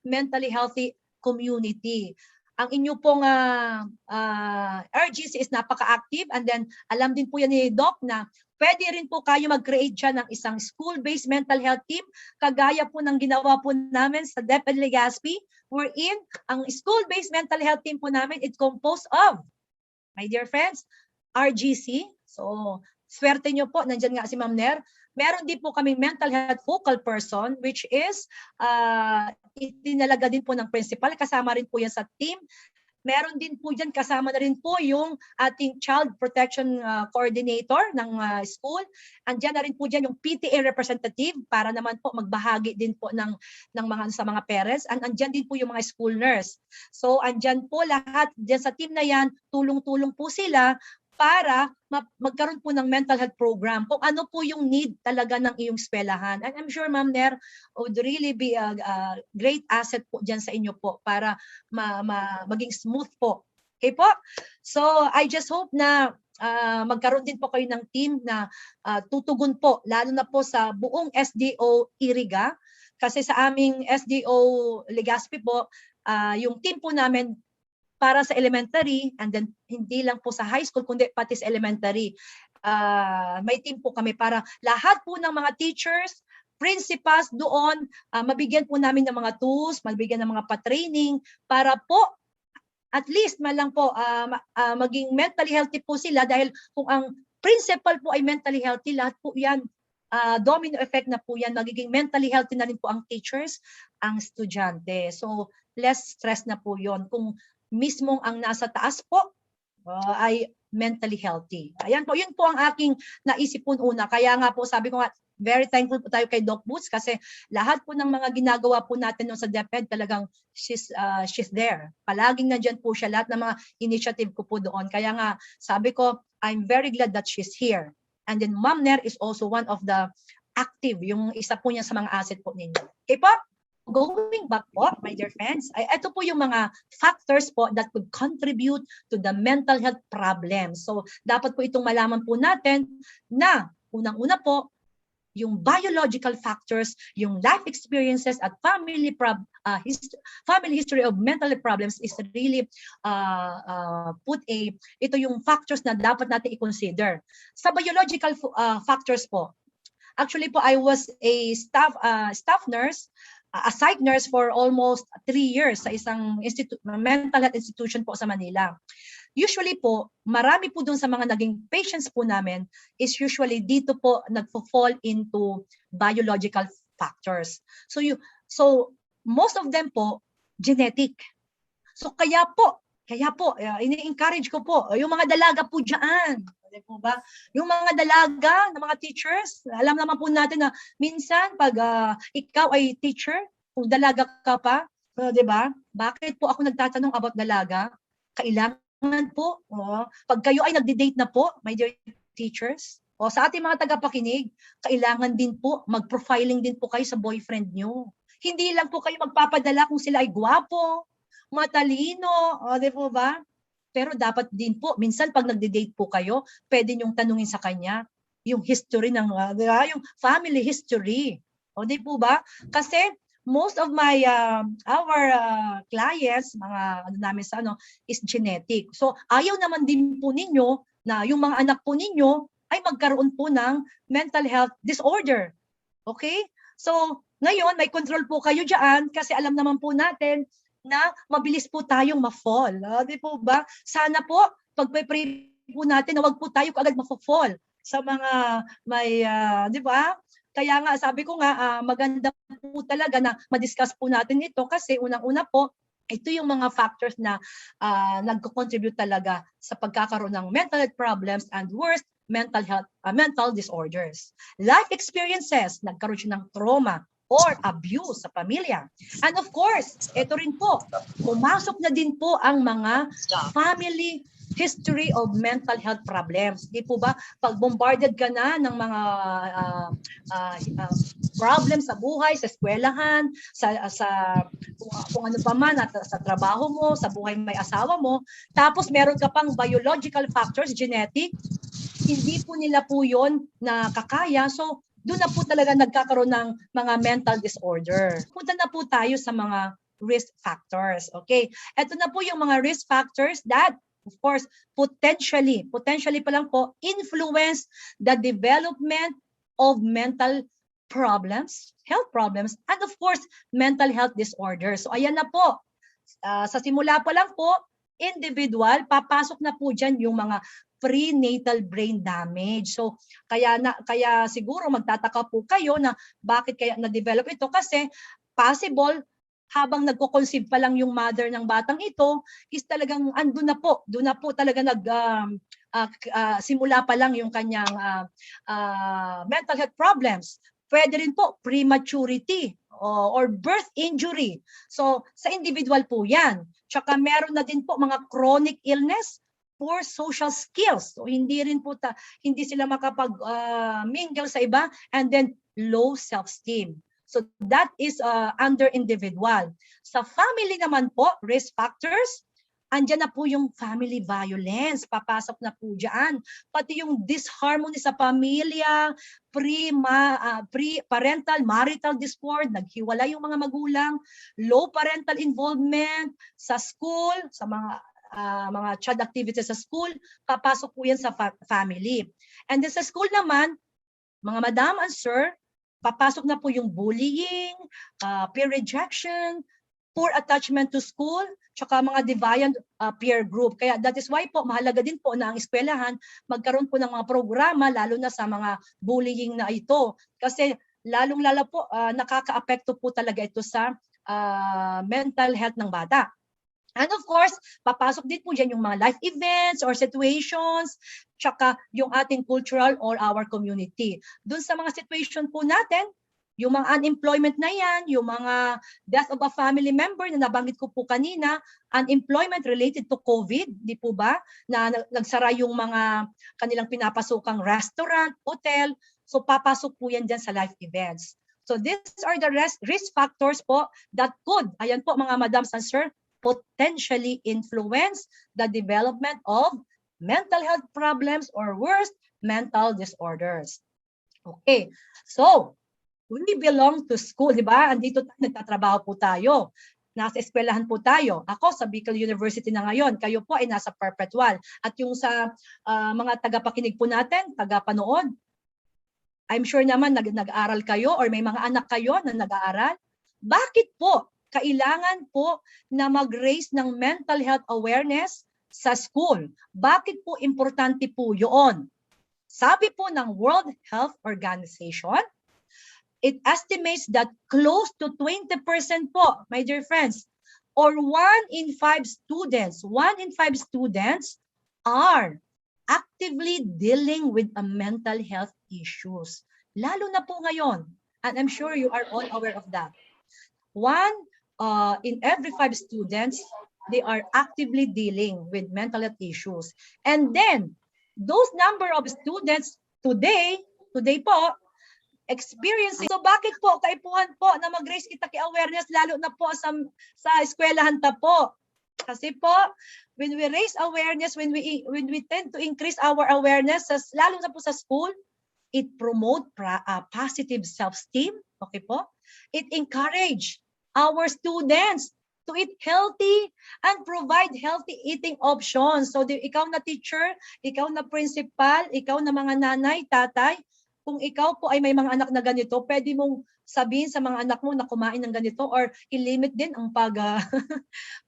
mentally healthy community. Ang inyo pong RGC is napaka-active, and then alam din po yan ni Doc na pwede rin po kayo mag-create dyan ng isang school-based mental health team kagaya po ng ginawa po namin sa DepEd Legazpi, wherein ang school-based mental health team po namin is composed of, my dear friends, RGC. So, swerte nyo po, nandyan nga si Ma'am Nair. Meron din po kaming mental health focal person, which is itinalaga din po ng principal. Kasama rin po yan sa team. Meron din po dyan, kasama na rin po yung ating child protection coordinator ng school. Andyan na rin po dyan yung PTA representative para naman po magbahagi din po ng sa mga parents. And andyan din po yung mga school nurse. So andyan po lahat, dyan sa team na yan, tulong-tulong po sila para magkaroon po ng mental health program kung ano po yung need talaga ng iyong eskwelahan. And I'm sure Ma'am Nair would really be a great asset po dyan sa inyo po para maging smooth po. Okay po? So I just hope na magkaroon din po kayo ng team na tutugon po, lalo na po sa buong SDO Iriga. Kasi sa aming SDO Legazpi po, yung team po namin para sa elementary, and then hindi lang po sa high school, kundi pati sa elementary. May team po kami para lahat po ng mga teachers, principals doon, mabigyan po namin ng mga tools, mabigyan ng mga pa-training para po at least man lang po maging mentally healthy po sila, dahil kung ang principal po ay mentally healthy, lahat po yan, domino effect na po yan, magiging mentally healthy na rin po ang teachers, ang estudyante. So less stress na po yon kung mismong ang nasa taas po ay mentally healthy. Ayan po, yun po ang aking naisip po una. Kaya nga po sabi ko nga, very thankful po tayo kay Doc Boots kasi lahat po ng mga ginagawa po natin sa DepEd talagang she's there. Palaging nandiyan po siya, lahat ng mga initiative ko po doon. Kaya nga sabi ko, I'm very glad that she's here. And then Ma'am Ner is also one of the active, yung isa po niya sa mga asset po ninyo. Okay po? Going back po, my dear friends, ito po yung mga factors po that could contribute to the mental health problems. So dapat po itong malaman po natin na unang-una po, yung biological factors, yung life experiences at family history of mental problems is really ito yung factors na dapat natin i-consider. Sa biological factors po, actually po I was a staff nurse, a psych nurse for almost 3 years sa isang mental health institution po sa Manila. Usually po, marami po dun sa mga naging patients po namin is usually dito po nagfo-fall into biological factors. So most of them po genetic. So kaya po ini-encourage ko po yung mga dalaga po diyan. Po ba? Yung mga dalaga na mga teachers, alam naman po natin na minsan pag ikaw ay teacher, kung dalaga ka pa, 'di ba? Bakit po ako nagtatanong about dalaga? Kailangan po, pag kayo ay nagde-date na po, my dear teachers, sa ating mga tagapakinig, kailangan din po, mag-profiling din po kayo sa boyfriend nyo. Hindi lang po kayo magpapadala kung sila ay gwapo, matalino, di po ba? Pero dapat din po, minsan pag nagde-date po kayo, pwede nyong tanungin sa kanya yung history ng, yung family history. Di po ba? Kasi, most of my our clients, mga namin sa is genetic. So ayaw naman din po ninyo na yung mga anak po ninyo ay magkaroon po ng mental health disorder. Okay? So ngayon may control po kayo diyan kasi alam naman po natin na mabilis po tayong ma-fall. Di po ba? Sana po pag-pray po natin na wag po tayo agad ma-fall sa mga may di ba? Kaya nga sabi ko nga maganda po talaga na ma-discuss po natin ito kasi unang-una po ito yung mga factors na nagko-contribute talaga sa pagkakaroon ng mental health problems and worst mental disorders. Life experiences, nagkaroon siya ng trauma or abuse sa pamilya. And of course, ito rin po, pumasok na din po ang mga family history of mental health problems. Di po ba? Pag bombarded ka na ng mga problems sa buhay, sa eskwelahan, sa kung ano pa man, at sa trabaho mo, sa buhay may asawa mo, tapos meron ka pang biological factors, genetic, hindi po nila po yun na kakaya. So, doon na po talaga nagkakaroon ng mga mental disorder. Punta na po tayo sa mga risk factors. Okay? Ito na po yung mga risk factors that of course, potentially pa lang po, influence the development of mental problems, health problems, and of course, mental health disorders. So ayan na po, sa simula pa lang po, individual, papasok na po dyan yung mga prenatal brain damage. So kaya siguro magtataka po kayo na bakit kaya na-develop ito kasi possible habang nagko-conceive pa lang yung mother ng batang ito is talagang doon na po talaga simula pa lang yung kanyang mental health problems. Pwede rin po prematurity or birth injury. So sa individual po yan. Tsaka meron na din po mga chronic illness, poor social skills. So hindi sila makapag-mingle sa iba, and then low self-esteem. So that is under individual. Sa family naman po, risk factors, andyan na po yung family violence, papasok na po dyan. Pati yung disharmony sa pamilya, pre-parental marital discord, naghiwalay yung mga magulang, low parental involvement sa school, sa mga child activities sa school, papasok po yan sa family. And then sa school naman, mga madam and sir, papasok na po yung bullying, peer rejection, poor attachment to school, tsaka mga deviant peer group. Kaya that is why po, mahalaga din po na ang eskwelahan magkaroon po ng mga programa, lalo na sa mga bullying na ito. Kasi lalong-lalo po, nakaka-apekto po talaga ito sa mental health ng bata. And of course, papasok din po dyan yung mga life events or situations, tsaka yung ating cultural or our community. Doon sa mga situation po natin, yung mga unemployment na yan, yung mga death of a family member na nabanggit ko po kanina, unemployment related to COVID, di po ba? Na nagsara yung mga kanilang pinapasukang restaurant, hotel. So papasok po yan dyan sa life events. So these are the risk factors po that could, ayan po mga madams and sir, potentially influence the development of mental health problems or worse, mental disorders. Okay, so we belong to school, di ba? Andito nagtatrabaho po tayo. Nasa eskwelahan po tayo. Ako sa Bicol University na ngayon. Kayo po ay nasa perpetual. At yung sa mga tagapakinig po natin, tagapanood, I'm sure naman nag-aaral kayo or may mga anak kayo na nag-aaral. Bakit po kailangan po na mag-raise ng mental health awareness sa school? Bakit po importante po yun? Sabi po ng World Health Organization, it estimates that close to 20% po, my dear friends, or 1 in 5 students are actively dealing with a mental health issues. Lalo na po ngayon, and I'm sure you are all aware of that. 1 in every 5 students, they are actively dealing with mental health issues. And then, those number of students today po, experiencing. So bakit po kaipuhan po na mag-raise kita kay awareness lalo na po sa eskwelahan ta po? Kasi po when we raise awareness, when we tend to increase our awareness lalo na po sa school, it promote positive self-esteem, okay po? It encourage our students to eat healthy and provide healthy eating options. So ikaw na teacher, ikaw na principal, ikaw na mga nanay, tatay, kung ikaw po ay may mga anak na ganito, pwede mong sabihin sa mga anak mo na kumain ng ganito or ilimit din ang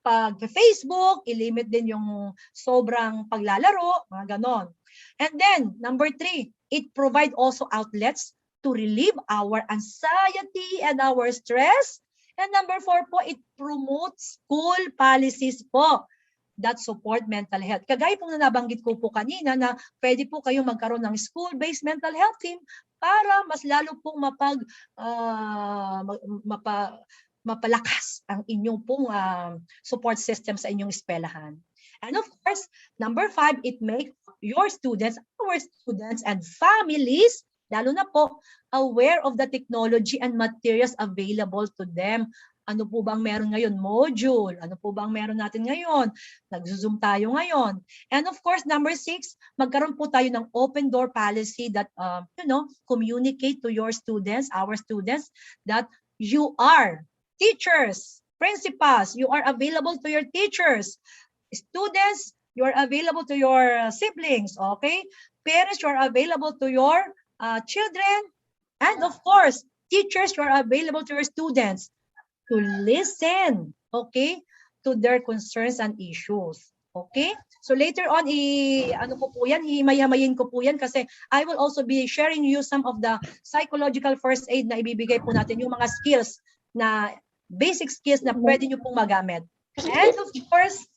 pag-Facebook, ilimit din yung sobrang paglalaro, mga ganon. And then, number 3, it provide also outlets to relieve our anxiety and our stress. And number 4 po, it promotes school policies po that support mental health. Kagaya pong nabanggit ko po kanina na pwede po kayong magkaroon ng school-based mental health team para mas lalo pong mapalakas ang inyong pong support system sa inyong eskwelahan. And of course, number 5, it makes your students, our students and families, lalo na po, aware of the technology and materials available to them. Ano po bang meron ngayon? Module. Ano po bang meron natin ngayon? Nag-Zoom tayo ngayon. And of course, number 6, magkaroon po tayo ng open door policy that, communicate to your students, our students, that you are teachers, principals, you are available to your teachers. Students, you are available to your siblings, okay? Parents, you are available to your children. And of course, teachers, you are available to your students to listen, okay, to their concerns and issues. Okay? So later on, himay-hamayin ko po yan kasi I will also be sharing you some of the psychological first aid na ibibigay po natin, yung mga skills na, basic skills na pwede nyo pong magamit. And of course,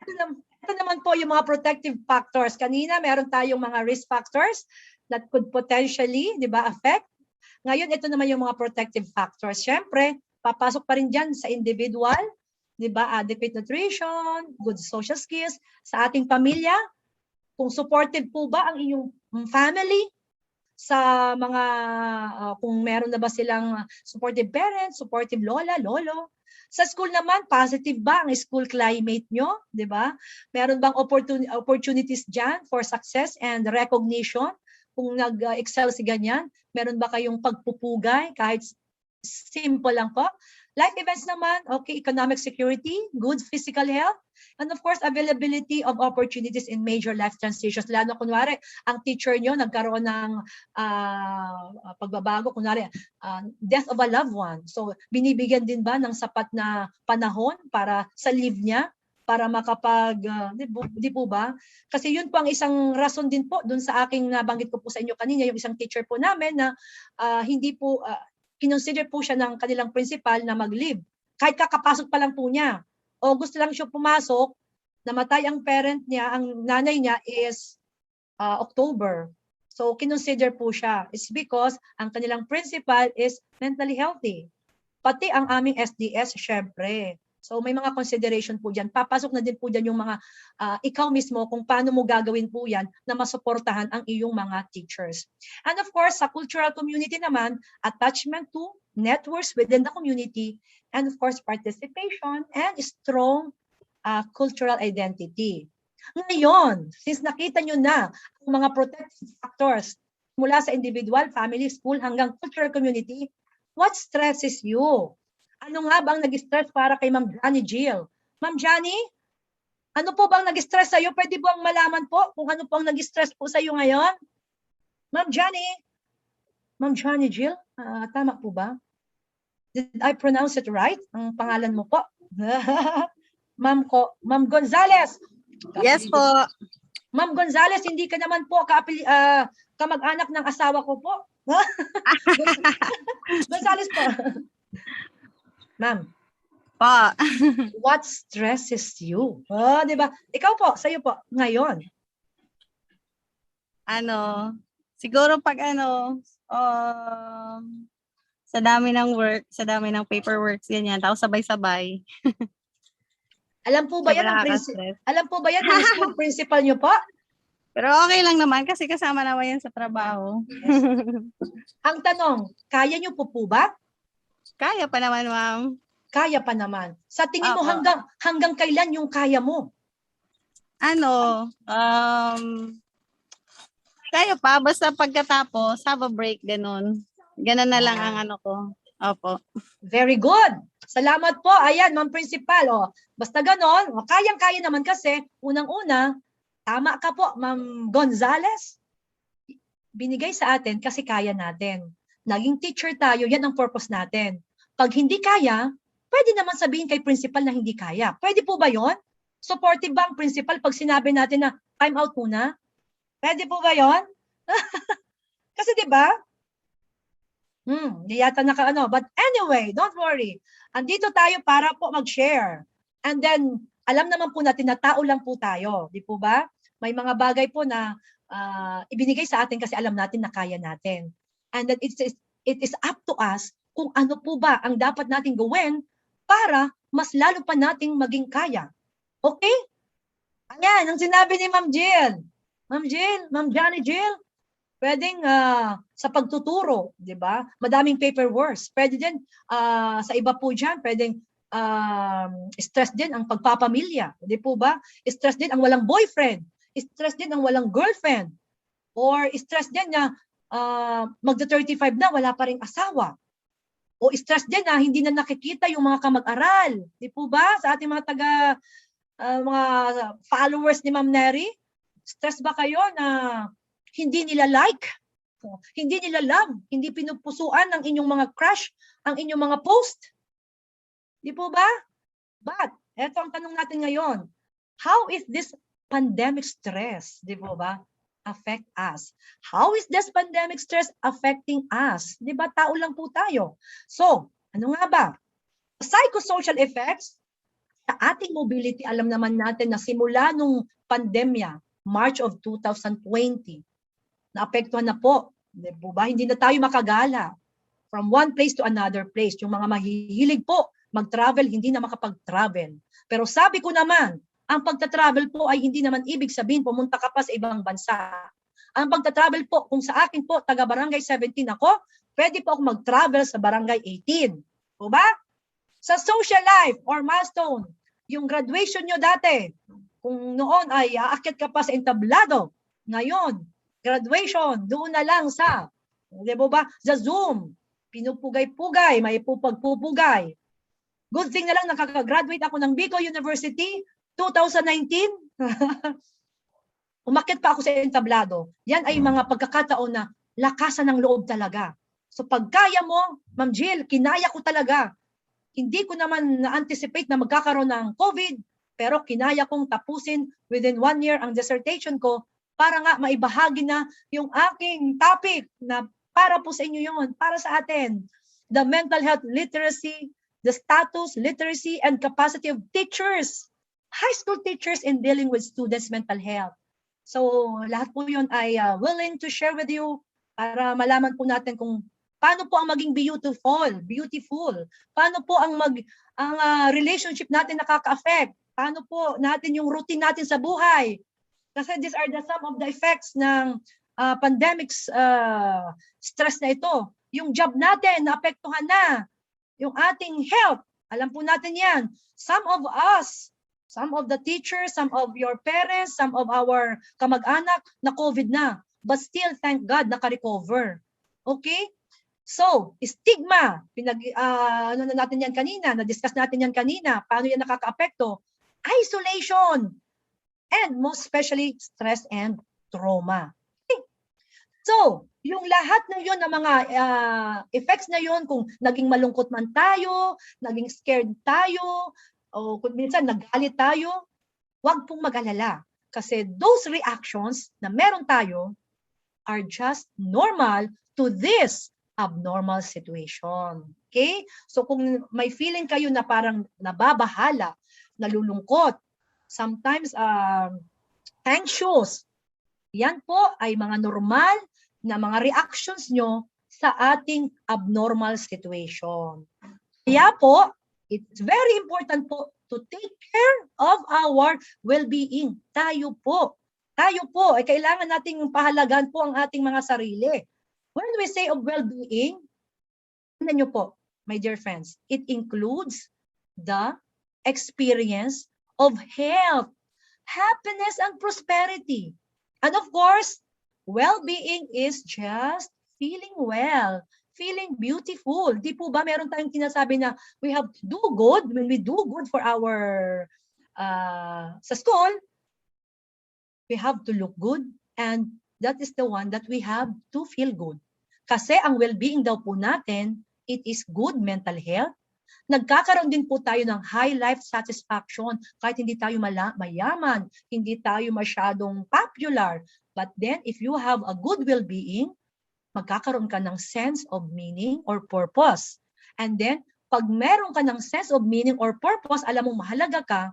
ito naman po yung mga protective factors. Kanina, meron tayong mga risk factors that could potentially, di ba, affect. Ngayon, ito naman yung mga protective factors. Siyempre, papasok pa rin dyan sa individual, di ba, adequate nutrition, good social skills, sa ating pamilya, kung supportive po ba ang inyong family, sa mga, kung meron na ba silang supportive parents, supportive lola, lolo. Sa school naman, positive ba ang school climate nyo, di ba? Meron bang opportunities dyan for success and recognition? Kung nag-excel si ganyan, meron ba kayong pagpupugay kahit simple lang po Life events naman, okay, economic security, good physical health, and of course, availability of opportunities in major life transitions. Lalo kunwari, ang teacher nyo nagkaroon ng pagbabago, kunwari, death of a loved one. So, binibigyan din ba ng sapat na panahon para sa leave niya? Para makapag, di po ba? Kasi yun po ang isang rason din po dun sa aking nabanggit ko po sa inyo kanina, yung isang teacher po namin na hindi po, kinonsider po siya ng kanilang principal na mag-leave. Kahit kakapasok pa lang po niya. August lang siya pumasok, namatay ang parent niya, ang nanay niya is October. So, kinonsider po siya. It's because ang kanilang principal is mentally healthy. Pati ang aming SDS, syempre. So, may mga consideration po dyan. Papasok na din po dyan yung mga ikaw mismo kung paano mo gagawin po yan na masuportahan ang iyong mga teachers. And of course, sa cultural community naman, attachment to networks within the community, and of course, participation and strong cultural identity. Ngayon, since nakita nyo na ang mga protective factors mula sa individual, family, school, hanggang cultural community, what stresses you? Ano nga bang nag-stress para kay Ma'am Johnny Jill? Ma'am Johnny, ano po bang nag-stress sa'yo? Pwede po ang malaman po kung ano po ang nag-stress po sa'yo ngayon? Ma'am Johnny Jill, tama po ba? Did I pronounce it right? Ang pangalan mo po? Ma'am Gonzales. Yes po. Ma'am Gonzales, hindi ka naman po kamag-anak ng asawa ko po. Gonzales po. Ma'am. Po. What stresses you? Oh, di ba? Ikaw po, sa'yo po, ngayon. Siguro pag sa dami ng work, sa dami ng paperwork, ganyan, tapos sabay-sabay. Alam po ba yan ng school principal nyo po? Pero okay lang naman kasi kasama naman yan sa trabaho. Yes. Ang tanong, kaya nyo po ba? Kaya pa naman, ma'am. Kaya pa naman. Sa tingin mo Apo. hanggang kailan yung kaya mo? Kaya pa, basta pagkatapos, have a break, ganun. Ganun na lang ang ko. Opo. Very good. Salamat po. Ayan, Ma'am Principal. Oh. Basta ganon, kayang-kaya naman kasi, unang-una, tama ka po, Ma'am Gonzales. Binigay sa atin kasi kaya natin. Naging teacher tayo, yan ang purpose natin. Pag hindi kaya, pwede naman sabihin kay principal na hindi kaya. Pwede po ba yon? Supportive ba ang principal pag sinabi natin na time out muna? Pwede po ba yon? Kasi di ba? Di yata But anyway, don't worry. Andito tayo para po mag-share. And then, alam naman po natin na tao lang po tayo. Di po ba? May mga bagay po na ibinigay sa atin kasi alam natin na kaya natin. And that it is up to us kung ano po ba ang dapat nating gawin para mas lalo pa nating maging kaya. Okay? Ayan, ang sinabi ni Ma'am Jill. Ma'am Johnny Jill, pwedeng sa pagtuturo, di ba? Madaming paperwork. Pwede din sa iba po dyan, pwedeng stress din ang pagpapamilya. Di po ba? Stress din ang walang boyfriend. Stress din ang walang girlfriend. Or stress din na magda-35 na, wala pa ring asawa. O stress din na hindi na nakikita yung mga kamag-aral. Di po ba? Sa ating mga mga followers ni Ma'am Neri, stress ba kayo na hindi nila like, hindi nila love, hindi pinupusuan ng inyong mga crush, ang inyong mga post? Di po ba? But, eto ang tanong natin ngayon. How is this pandemic stress, di po ba, affect us? How is this pandemic stress affecting us? Di ba, tao lang po tayo. So, ano nga ba? Psychosocial effects sa ating mobility, alam naman natin na simula nung pandemya, March of 2020, naapektuhan na po. Di po ba? Hindi na tayo makagala from one place to another place. Yung mga mahihilig po mag-travel, hindi na makapag-travel. Pero sabi ko naman, ang pagta-travel po ay hindi naman ibig sabihin pumunta ka pa sa ibang bansa. Ang pagta-travel po, kung sa akin po, taga Barangay 17 ako, pwede po ako mag-travel sa Barangay 18. O ba? Sa social life or milestone, yung graduation nyo dati, kung noon ay aakyat ka pa sa entablado, ngayon, graduation, doon na lang sa, di ba, sa Zoom, pinupugay-pugay, may pupagpupugay. Good thing na lang nakaka-graduate ako ng Bicol University 2019. Umakyat pa ako sa entablado. Yan ay mga pagkakataon na lakasan ng loob talaga. So pag kaya mo, Ma'am Jill, kinaya ko talaga. Hindi ko naman na-anticipate na magkakaroon ng COVID, pero kinaya kong tapusin within 1 year ang dissertation ko para nga maibahagi na yung aking topic na para po sa inyo yun, para sa atin. The mental health literacy, the status, literacy, and capacity of teachers, high school teachers in dealing with students' mental health. So lahat po yun ay willing to share with you para malaman po natin kung paano po ang maging beautiful. Paano po ang relationship natin nakaka-affect. Paano po natin yung routine natin sa buhay. Kasi these are the some of the effects ng pandemic stress na ito. Yung job natin, naapektuhan na. Yung ating health, alam po natin yan. Some of us, some of the teachers, some of your parents, some of our kamag-anak na COVID na. But still, thank God, naka-recover. Okay? So, stigma, ano na natin yan kanina, na-discuss natin yan kanina, paano yan nakaka-apekto? Isolation, and most especially, stress and trauma. Okay. So, yung lahat na yun, ng mga effects na yun, kung naging malungkot man tayo, naging scared tayo, o kung minsan nagalit tayo, huwag pong mag-alala. Kasi those reactions na meron tayo are just normal to this abnormal situation. Okay? So kung may feeling kayo na parang nababahala, nalulungkot, sometimes anxious, yan po ay mga normal na mga reactions nyo sa ating abnormal situation. Kaya po, it's very important po to take care of our well-being. Tayo po ay kailangan nating pahalagan po ang ating mga sarili. When we say of well-being, tingnan nyo po, my dear friends, it includes the experience of health, happiness, and prosperity. And of course, well-being is just feeling well, feeling beautiful. Di po ba meron tayong sinasabi na we have to do good when we do good for our sa school, we have to look good, and that is the one that we have to feel good. Kasi ang well-being daw po natin, it is good mental health. Nagkakaroon din po tayo ng high life satisfaction kahit hindi tayo mayaman, hindi tayo masyadong popular. But then if you have a good well-being, magkakaroon ka ng sense of meaning or purpose. And then pag meron ka ng sense of meaning or purpose, alam mo mahalaga ka,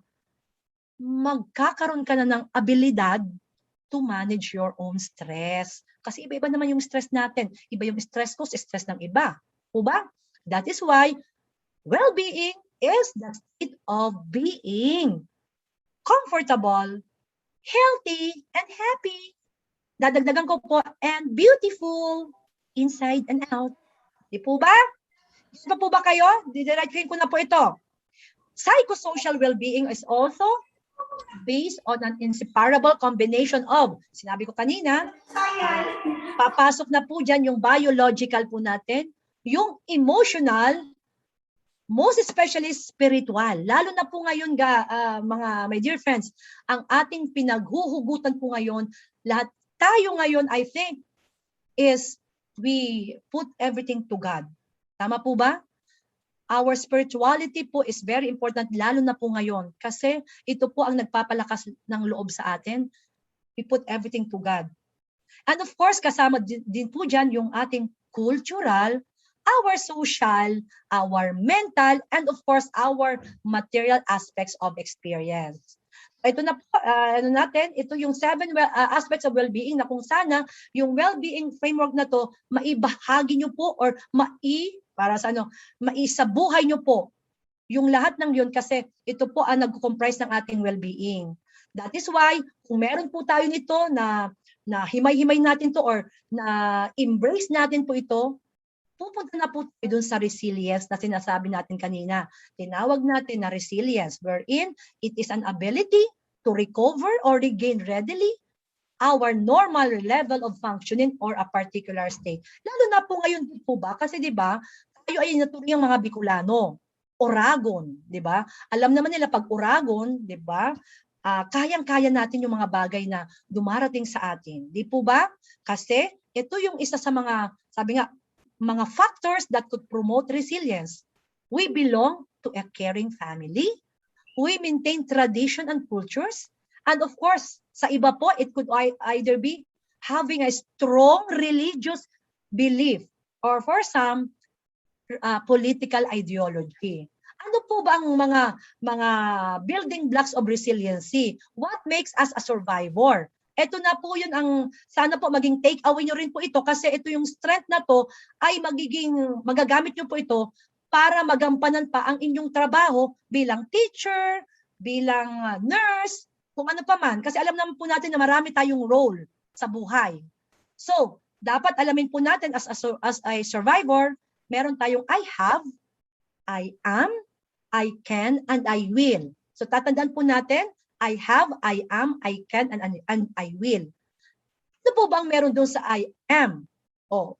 magkakaroon ka na ng abilidad to manage your own stress. Kasi iba-iba naman yung stress natin. Iba yung stress ko sa stress ng iba. O ba? That is why well-being is the state of being comfortable, healthy, and happy. Dadagdagan ko po, and beautiful inside and out. Di po ba? Gusto po ba kayo? Didiretsuhin ko na po ito. Psychosocial well-being is also based on an inseparable combination of, sinabi ko kanina, papasok na po dyan yung biological po natin, yung emotional, most especially spiritual. Lalo na po ngayon, mga my dear friends, ang ating pinaghuhugutan po ngayon, lahat tayo ngayon, I think, is we put everything to God. Tama po ba? Our spirituality po is very important, lalo na po ngayon. Kasi ito po ang nagpapalakas ng loob sa atin. We put everything to God. And of course, kasama din po dyan yung ating cultural, our social, our mental, and of course, our material aspects of experience. Ito na po, ito yung 7 aspects of well-being na kung sana yung well-being framework na to, maibahagi nyo po or maisabuhay nyo po yung lahat ng yun kasi ito po ang nag-comprise ng ating well-being. That is why, kung meron po tayo nito na himay-himay natin to or na embrace natin po ito, pupunta na po tayo dun sa resilience na sinasabi natin kanina. Tinawag natin na resilience, wherein it is an ability to recover or regain readily our normal level of functioning or a particular state. Lalo na po ngayon po ba? Kasi di ba, tayo ay naturing mga Bicolano. Oragon, di ba? Alam naman nila pag Oragon, di ba? Kayang-kaya natin yung mga bagay na dumarating sa atin. Di po ba? Kasi ito yung isa sa mga, sabi nga, mga factors that could promote resilience. We belong to a caring family. We maintain tradition and cultures. And of course, sa iba po, it could either be having a strong religious belief or for some, political ideology. Ano po ba ang mga building blocks of resiliency? What makes us a survivor? Ito na po yun ang sana po maging take away nyo rin po ito kasi ito yung strength na to ay magagamit nyo po ito para magampanan pa ang inyong trabaho bilang teacher, bilang nurse, kung ano pa man. Kasi alam naman po natin na marami tayong role sa buhay. So, dapat alamin po natin as a survivor, meron tayong I have, I am, I can, and I will. So tatandaan po natin, I have, I am, I can, and I will. Ano po bang meron doon sa I am?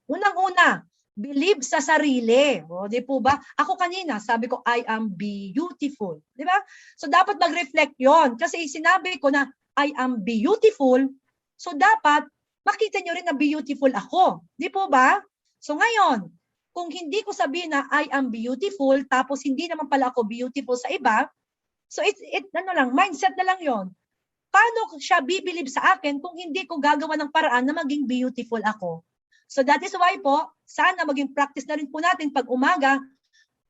Unang-una, believe sa sarili. Di po ba? Ako kanina, sabi ko, I am beautiful. Di ba? So dapat mag-reflect yon. Kasi sinabi ko na I am beautiful, so dapat makita nyo rin na beautiful ako. Di po ba? So ngayon, kung hindi ko sabihin na I am beautiful, tapos hindi naman pala ako beautiful sa iba, so mindset na lang yon. Paano siya bibilib sa akin kung hindi ko gagawa ng paraan na maging beautiful ako? So that is why po, sana maging practice na rin po natin pag umaga,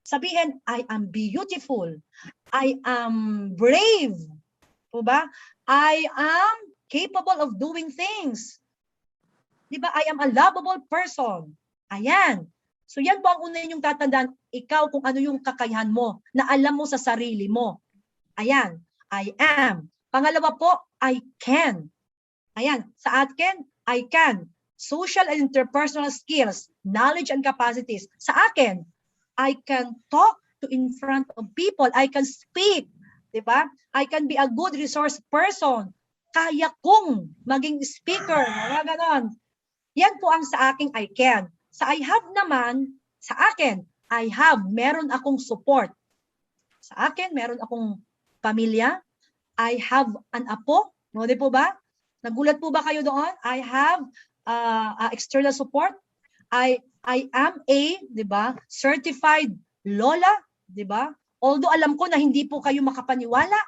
sabihin, I am beautiful. I am brave. Po ba? I am capable of doing things. Di ba? I am a lovable person. Ayan. So yan po ang una yung tatandaan, ikaw kung ano yung kakayahan mo, na alam mo sa sarili mo. Ayan, I am. Pangalawa po, I can. Ayan, sa akin, I can. Social and interpersonal skills, knowledge and capacities. Sa akin, I can talk to in front of people. I can speak. Diba? I can be a good resource person. Kaya kong maging speaker. Ganon. Yan po ang sa aking I can. Sa I have naman, sa akin, I have, meron akong support. Sa akin, meron akong pamilya. I have an apo. No, di po ba? Nagulat po ba kayo doon? I have external support. I am a, di ba, certified lola, di ba? Although alam ko na hindi po kayo makapaniwala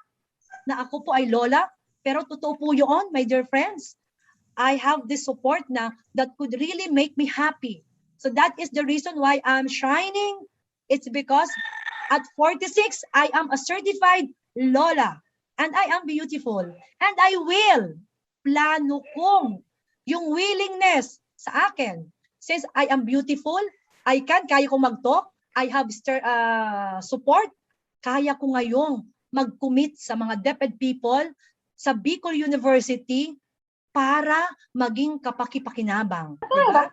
na ako po ay lola, pero totoo po yun, my dear friends. I have this support na that could really make me happy. So that is the reason why I'm shining. It's because at 46, I am a certified lola. And I am beautiful. And I will. Plano kong yung willingness sa akin. Since I am beautiful, kaya kong mag-talk, I have support, kaya ko ngayong mag-commit sa mga DepEd people sa Bicol University para maging kapaki-pakinabang. Diba?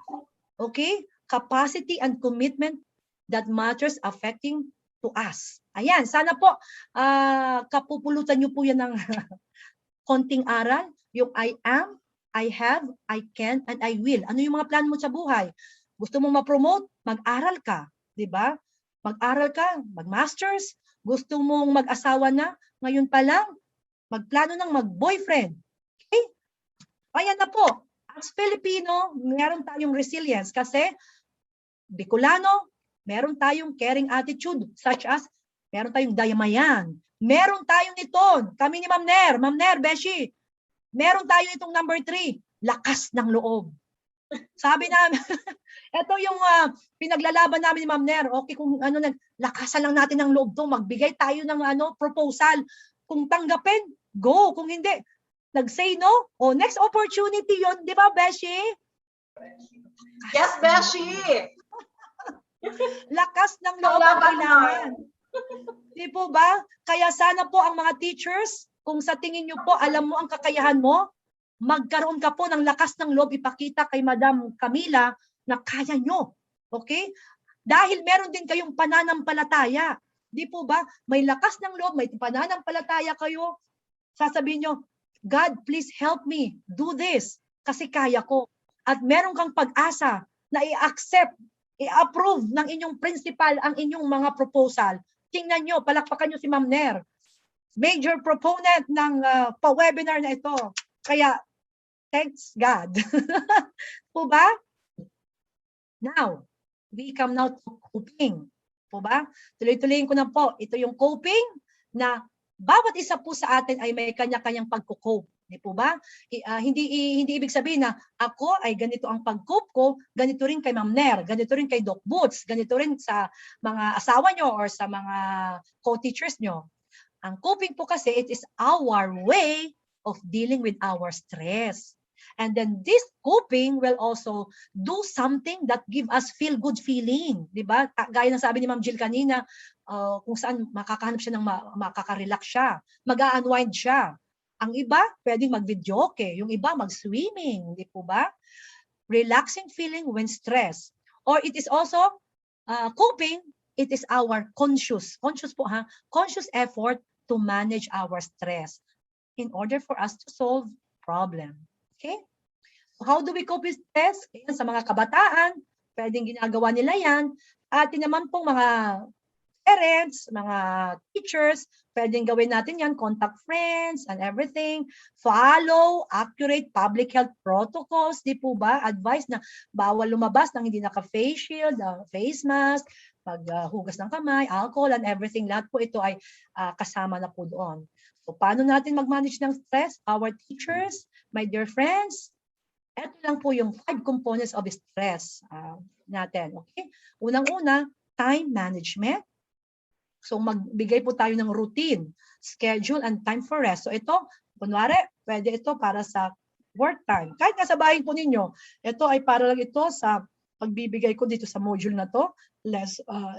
Okay? Capacity and commitment that matters affecting to us. Ayan, sana po kapupulutan nyo po yan ng konting aral. Yung I am, I have, I can, and I will. Ano yung mga plano mo sa buhay? Gusto mo ma-promote? Mag-aral ka. Diba? Mag-aral ka, mag-masters. Gusto mong mag-asawa na? Ngayon pa lang, magplano ng mag-boyfriend. Okay? Ayan na po. As Filipino, meron tayong resilience kasi Bicolano, meron tayong caring attitude such as meron tayong dayamayan. Meron tayong nito, kami ni Ma'am Ner, Beshi, meron tayong itong number 3, lakas ng loob. Sabi namin, ito yung pinaglalaban namin ni Ma'am Ner. Okay, kung lakasan lang natin ng loob to, magbigay tayo ng proposal. Kung tanggapin, go. Kung hindi, nag-say no. Next opportunity yon, di ba, Beshi? Yes, Beshi. Lakas ng loob ang kailangan. Di po ba? Kaya sana po ang mga teachers, kung sa tingin nyo po, alam mo ang kakayahan mo, magkaroon ka po ng lakas ng loob, ipakita kay Madam Camila na kaya nyo. Okay? Dahil meron din kayong pananampalataya. Di po ba? May lakas ng loob, may pananampalataya kayo. Sasabihin nyo, God, please help me do this kasi kaya ko. At meron kang pag-asa na i-accept, i-approve ng inyong principal ang inyong mga proposal tingnan nyo, palakpakan nyo si Ma'am Ner. Major proponent ng pa-webinar na ito. Kaya, thanks God. Po ba? Now, we come now to coping. Po ba? Tuloy-tuloyin ko na po. Ito yung coping na bawat isa po sa atin ay may kanya-kanyang pagko-cope. Di po ba? Hindi ibig sabihin na ako ay ganito ang pag-cope ko, ganito rin kay Ma'am Ner, ganito rin kay Doc Boots, ganito rin sa mga asawa nyo or sa mga co-teachers nyo. Ang coping po kasi, it is our way of dealing with our stress. And then this coping will also do something that give us feel-good feeling. Diba? Gaya ng sabi ni Ma'am Jill kanina, kung saan makakahanap siya ng makaka-relax siya, mag-unwind siya. Ang iba, pwedeng mag-videoke. Yung iba, mag-swimming. Di po ba? Relaxing feeling when stressed. Or it is also coping, it is our conscious po ha, conscious effort to manage our stress in order for us to solve problem. Okay? So how do we cope with stress? Ayan, sa mga kabataan, pwedeng ginagawa nila yan. At naman pong mga parents, mga teachers, pwedeng gawin natin yan, contact friends and everything. Follow accurate public health protocols, di po ba? Advice na bawal lumabas ng hindi naka-face shield, face mask, paghugas ng kamay, alcohol and everything. Lahat po ito ay kasama na po doon. So paano natin mag-manage ng stress? Our teachers, my dear friends, ito lang po yung 5 components of stress natin. Okay? Unang-una, time management. So magbigay po tayo ng routine, schedule, and time for rest. So ito, kunwari, pwede ito para sa work time. Kahit nasa bahay po ninyo, ito ay para lang ito sa pagbibigay ko dito sa module na to,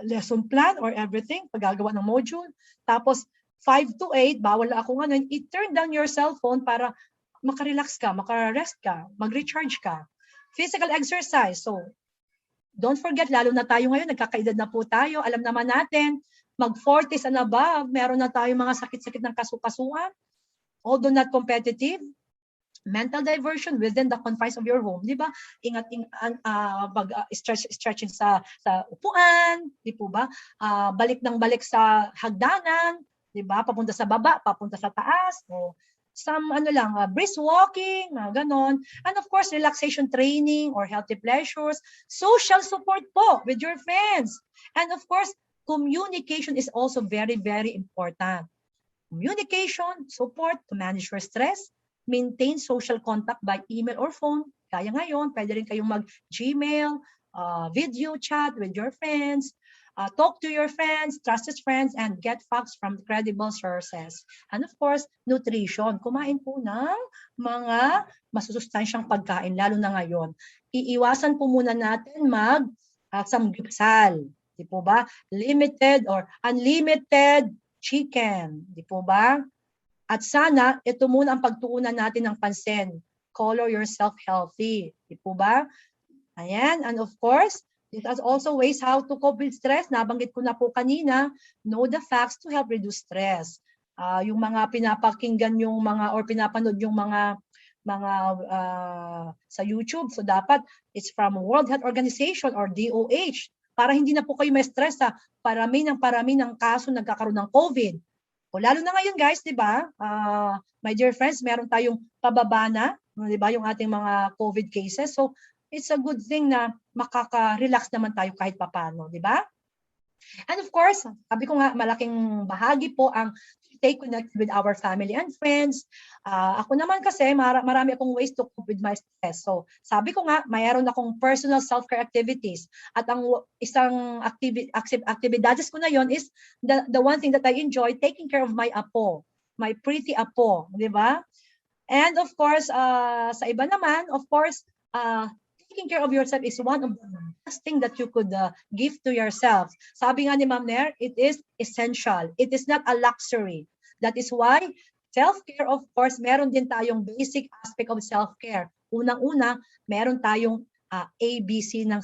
lesson plan or everything, paggagawa ng module. Tapos 5 to 8, bawal na ako ngayon, i-turn down your cellphone para makarelax ka, makarest ka, mag-recharge ka. Physical exercise. So don't forget, lalo na tayo ngayon, nagkakaedad na po tayo, alam naman natin, mag-40s and above, meron na tayong mga sakit-sakit ng kasukasuan, although not competitive, mental diversion within the confines of your home, di ba? Stretching sa upuan, di po ba? Balik ng balik sa hagdanan, di ba? Papunta sa baba, papunta sa taas, o some brisk walking, ganon. And of course, relaxation training or healthy pleasures, social support po with your friends. And of course, communication is also very, very important. Communication, support to manage your stress, maintain social contact by email or phone. Kaya ngayon, pwede rin kayong mag-Gmail, video chat with your friends, talk to your friends, trusted friends, and get facts from credible sources. And of course, nutrition. Kumain po ng mga masusustansyang pagkain, lalo na ngayon. Iiwasan po muna natin samgipsal. Di po ba? Limited or unlimited chicken. Di po ba? At sana, ito muna ang pagtuunan natin ng pansin. Color yourself healthy. Di po ba? Ayan. And of course, it has also ways how to cope with stress. Nabanggit ko na po kanina, know the facts to help reduce stress. Yung mga pinapakinggan yung mga or pinapanood yung mga sa YouTube. So dapat it's from World Health Organization or DOH. Para hindi na po kayo may stress sa parami ng kaso nagkakaroon ng COVID. O lalo na ngayon guys, di ba? My dear friends, meron tayong pababa na, di ba, yung ating mga COVID cases. So it's a good thing na makaka-relax naman tayo kahit papano, di ba? And of course, sabi ko nga, malaking bahagi po ang stay connected with our family and friends. Ako naman kasi, marami akong ways to cope with my stress. So, sabi ko nga, mayroon akong personal self-care activities. At ang isang activities ko na yon is the one thing that I enjoy, taking care of my apo, my pretty apo, di ba? And of course, sa iba naman, of course, taking care of yourself is one of the best thing that you could give to yourself. Sabi nga ni Ma'am Ner, it is essential. It is not a luxury. That is why self-care, of course, meron din tayong basic aspect of self-care. Unang-una, meron tayong ABC ng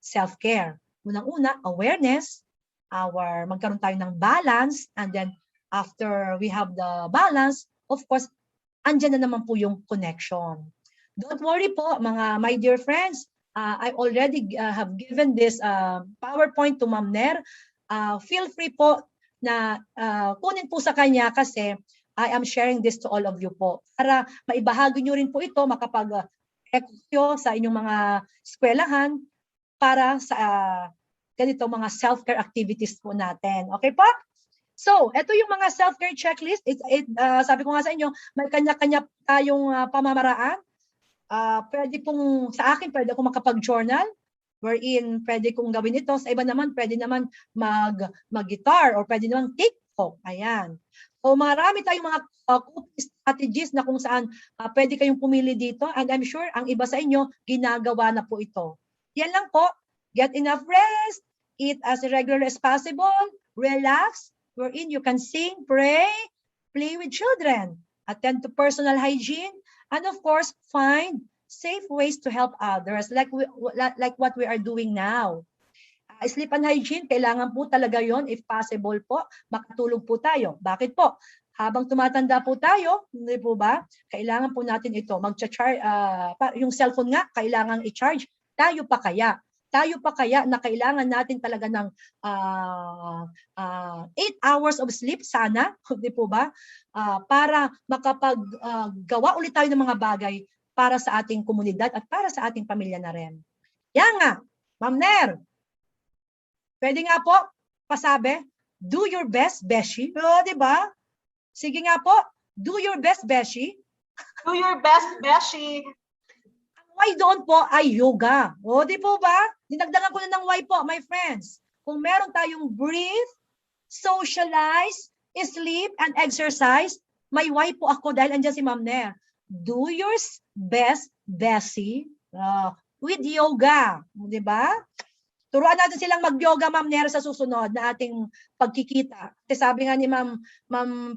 self-care. Unang-una, awareness, magkaroon tayo ng balance, and then after we have the balance, of course, andyan na naman po yung connection. Don't worry po, my dear friends. I already have given this PowerPoint to Ma'am Ner. feel free po na kunin po sa kanya kasi I am sharing this to all of you po. Para maibahagi nyo rin po ito, makapag-echo sa inyong mga eskwelahan para sa ganito mga self-care activities po natin. Okay po? So, ito yung mga self-care checklist. Sabi ko nga sa inyo, may kanya-kanya tayong pamamaraan. Pwede pong, sa akin, pwede akong makapag-journal, wherein pwede kong gawin ito. Sa iba naman, pwede naman mag-guitar or pwede naman TikTok. Ayan. So, marami tayong mga coping strategies na kung saan pwede kayong pumili dito. And I'm sure ang iba sa inyo, ginagawa na po ito. Yan lang po. Get enough rest. Eat as regular as possible. Relax. Wherein you can sing, pray, play with children, attend to personal hygiene, and of course, find safe ways to help others like what we are doing now. Sleep and hygiene, kailangan po talaga yon if possible po, makatulog po tayo. Bakit po? Habang tumatanda po tayo, hindi po ba? Kailangan po natin ito, mag-charge, yung cellphone nga, kailangan i-charge. Tayo pa kaya na kailangan natin talaga ng 8 hours of sleep sana, di po ba? Para makapaggawa ulit tayo ng mga bagay para sa ating komunidad at para sa ating pamilya na rin. Yan nga, Ma'am Ner. Pwede nga po, pasabi, do your best, Beshi. O, di ba? Sige nga po, do your best, Beshi. Do your best, Beshi. Why doon po ay yoga. O, di po ba? Dinagdagan ko na ng why po, my friends. Kung meron tayong breathe, socialize, sleep, and exercise, may why po ako dahil andyan si Ma'am Ner. Do your best, Bessie, with yoga. Di ba? Turuan natin silang mag-yoga, Ma'am Ner, sa susunod na ating pagkikita. Kasi sabi nga ni Ma'am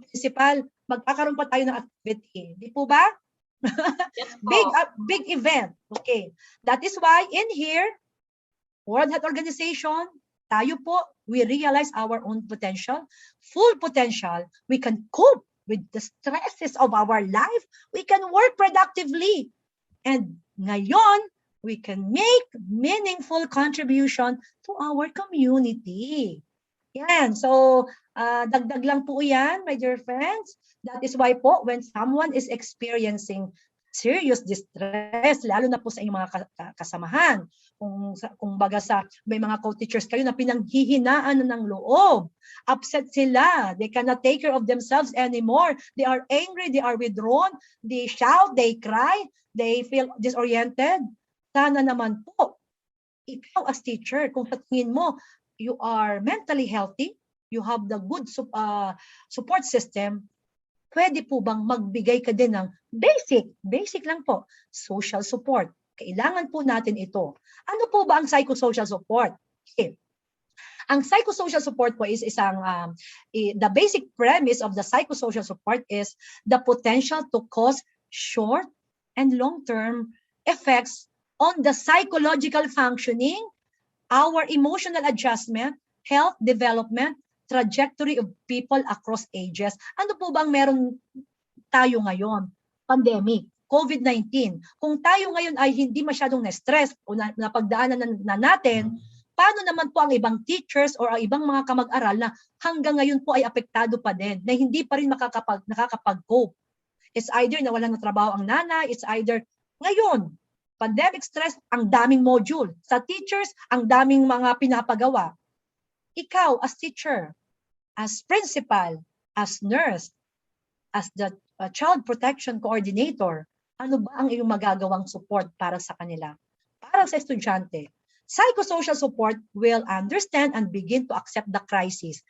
Principal, magkakaroon pa tayo ng activity. Di po ba? Yes, big event. Okay. That is why in here, World Health Organization, tayo po, we realize our own potential, full potential. We can cope with the stresses of our life. We can work productively. And ngayon, we can make meaningful contribution to our community. Yan. So, dagdag lang po yan, my dear friends. That is why po, when someone is experiencing serious distress, lalo na po sa inyong mga kasamahan, kung baga may mga co-teachers kayo na pinanghihinaan ng loob, upset sila, they cannot take care of themselves anymore, they are angry, they are withdrawn, they shout, they cry, they feel disoriented. Sana naman po, ikaw as teacher, kung sa tingin mo, you are mentally healthy, you have the good support system, pwede po bang magbigay ka din ng basic lang po, social support. Kailangan po natin ito. Ano po ba ang psychosocial support? Okay. Ang psychosocial support po is isang, the basic premise of the psychosocial support is the potential to cause short and long-term effects on the psychological functioning, our emotional adjustment, health development, trajectory of people across ages. Ano po bang meron tayo ngayon? Pandemic, COVID-19. Kung tayo ngayon ay hindi masyadong na-stress o napagdaanan na natin, paano naman po ang ibang teachers or ang ibang mga kamag-aral na hanggang ngayon po ay apektado pa din, na hindi pa rin nakakapag-cope? It's either nawalan ng trabaho ang nanay, it's either ngayon, pandemic stress, ang daming module. Sa teachers, ang daming mga pinapagawa. Ikaw as teacher, as principal, as nurse, as the child protection coordinator, ano ba ang iyong magagawang support para sa kanila? Para sa estudyante, psychosocial support will understand and begin to accept the crisis.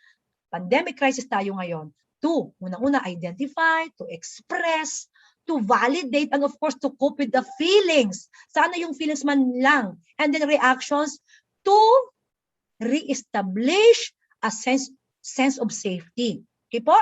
Pandemic crisis tayo ngayon. To, unang-una, identify, to express, to validate, and of course, to cope with the feelings. Sana yung feelings man lang. And then reactions to re-establish a sense of safety. Okay po?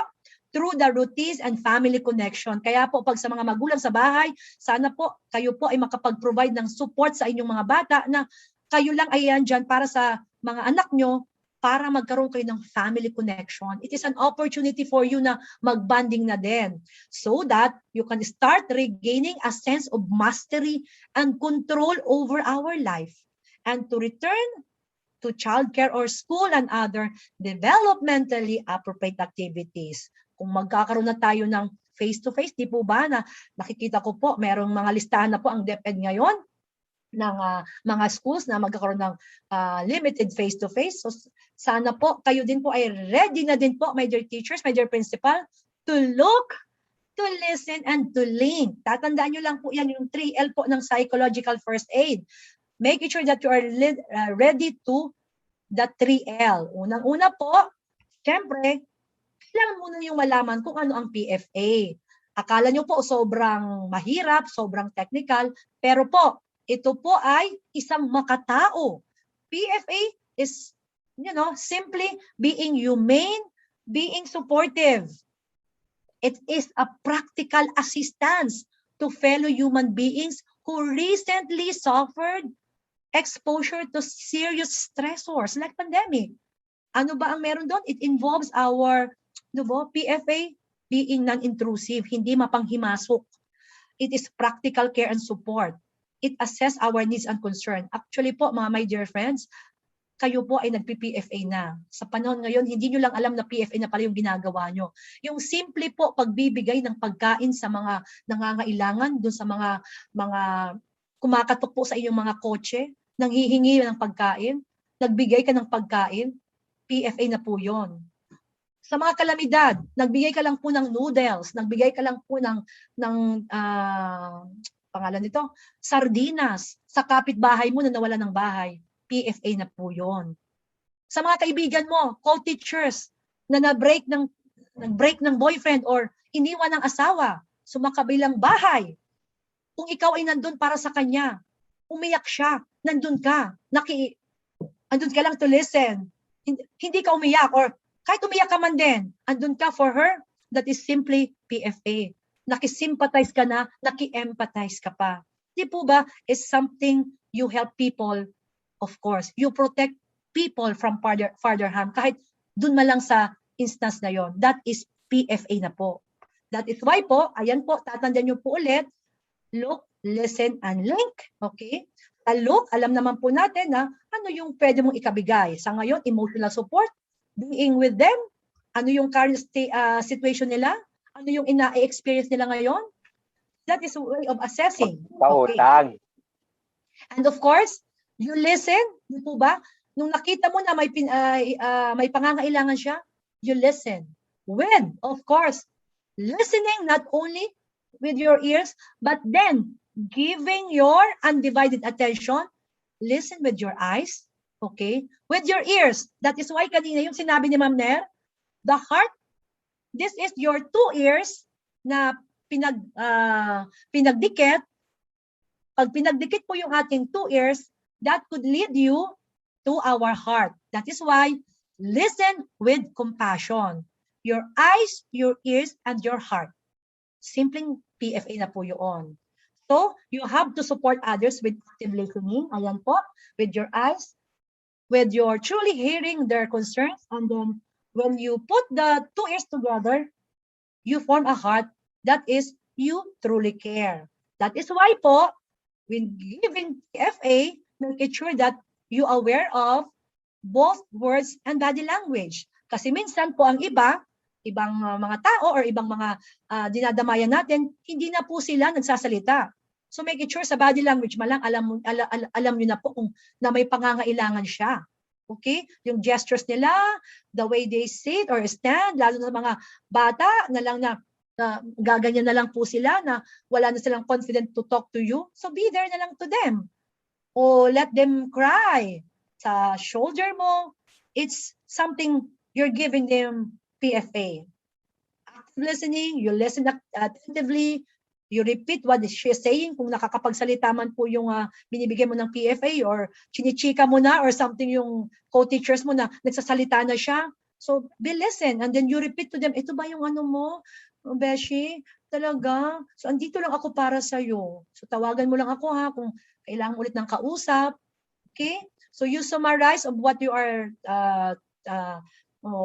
Through the routines and family connection. Kaya po, pag sa mga magulang sa bahay, sana po, kayo po ay makapag-provide ng support sa inyong mga bata na kayo lang ay andyan para sa mga anak nyo, para magkaroon kayo ng family connection. It is an opportunity for you na mag-bonding na din. So that you can start regaining a sense of mastery and control over our life. And to return to childcare or school and other developmentally appropriate activities. Kung magkakaroon na tayo ng face-to-face, di po ba na nakikita ko po, merong mga listahan na po ang DepEd ngayon ng mga schools na magkakaroon ng limited face-to-face. So sana po kayo din po ay ready na din po, my dear teachers, my dear principal, to look, to listen, and to link. Tatandaan nyo lang po yan, yung 3L po ng psychological first aid. Make sure that you are ready to the 3L. Unang-una po, syempre, kailangan muna yung malaman kung ano ang PFA. Akala nyo po sobrang mahirap, sobrang technical, pero po, ito po ay isang makatao. PFA is, simply being humane, being supportive. It is a practical assistance to fellow human beings who recently suffered exposure to serious stressors like pandemic. Ano ba ang meron doon? It involves our PFA being non-intrusive, hindi mapanghimasok. It is practical care and support. It assess our needs and concern. Actually po, my dear friends, kayo po ay nagpi-PFA na. Sa panahon ngayon, hindi nyo lang alam na PFA na pala yung ginagawa nyo. Yung simple po pagbibigay ng pagkain sa mga nangangailangan, doon sa mga kumakatok po sa inyong mga kotse, nanghihingi ng pagkain, nagbigay ka ng pagkain, PFA na po yon. Sa mga kalamidad, nagbigay ka lang po ng noodles, nagbigay ka lang po ng pangalan nito, sardinas, sa kapitbahay mo na nawala ng bahay. PFA na po yon. Sa mga kaibigan mo, co-teachers na nag-break ng boyfriend or iniwan ng asawa, sumakabilang bahay. Kung ikaw ay nandun para sa kanya, umiyak siya, nandun ka, andun ka lang to listen. Hindi ka umiyak or kahit umiyak ka man din, andun ka for her, that is simply PFA. Nakisympathize ka na, naki-empathize ka pa. Di po ba, is something you help people. Of course, you protect people from further harm. Kahit dun man lang sa instance na yon, that is PFA na po. That is why po, ayan po, tatandaan nyo po ulit, look, listen, and link. Okay? Look, alam naman po natin na ano yung pwede mong ikabigay. Sa ngayon, emotional support, being with them, ano yung current situation nila, ano yung ina-experience nila ngayon. That is a way of assessing. Okay. And of course, you listen, di po ba? Nung nakita mo na may pangangailangan siya, you listen. With, of course, listening not only with your ears, but then giving your undivided attention, listen with your eyes, okay? With your ears. That is why kanina yung sinabi ni Ma'am Ner, the heart, this is your two ears na pinagdikit. Pag pinagdikit po yung ating two ears, that could lead you to our heart. That is why, listen with compassion. Your eyes, your ears, and your heart. Simpleng PFA na po yun. So, you have to support others with active listening. Ayan po, with your eyes, with your truly hearing their concerns. And then, when you put the two ears together, you form a heart that is you truly care. That is why po, when giving PFA, make sure that you are aware of both words and body language. Kasi minsan po ang ibang mga tao or ibang mga dinadamayan natin, hindi na po sila nagsasalita. So make sure sa body language malang alam niyo na po kung na may pangangailangan siya. Okay? Yung gestures nila, the way they sit or stand, lalo na mga bata na lang na gaganyan na lang po sila na wala na silang confident to talk to you. So be there na lang to them. O let them cry sa shoulder mo. It's something you're giving them PFA. Active listening, you listen attentively, you repeat what she is saying. Kung nakakapagsalita man po yung binibigay mo ng PFA or chinichika mo na or something yung co-teachers mo na nagsasalita na siya. So be listen and then you repeat to them, ito ba yung ano mo, Beshi? Talaga? So andito lang ako para sa'yo. So tawagan mo lang ako ha kung kailangan ulit ng kausap. Okay? So you summarize of what you are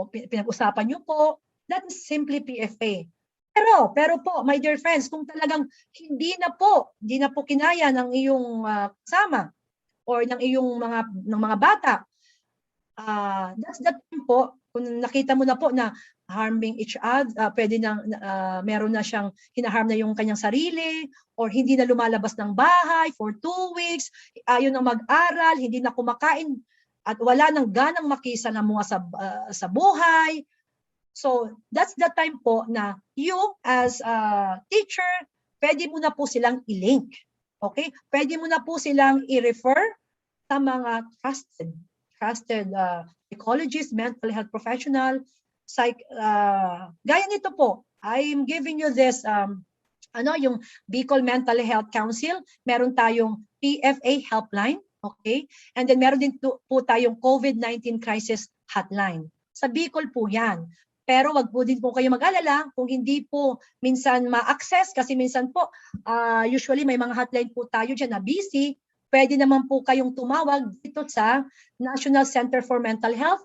pinag-usapan nyo po. That is simply PFA. Pero po, my dear friends, kung talagang hindi na po kinaya ng iyong kasama or ng iyong mga bata, That's the time po, kung nakita mo na po na harming each other, pwede na, meron na siyang hinaharm na yung kanyang sarili, or hindi na lumalabas ng bahay for 2 weeks, ayaw na mag-aral, hindi na kumakain, at wala nang ganang makisalamuha sa buhay. So that's the time po na you as a teacher, pwede mo na po silang i-link. Okay? Pwede mo na po silang i-refer sa mga trusted psychologists, mental health professional, gaya nito po. I'm giving you this yung Bicol Mental Health Council, meron tayong PFA helpline, okay? And then meron din po tayong COVID-19 crisis hotline. Sa Bicol po 'yan. Pero wag po din po kayo mag-alala kung hindi po minsan ma-access, kasi minsan po usually may mga hotline po tayo diyan na busy. Pwede naman po kayong tumawag dito sa National Center for Mental Health,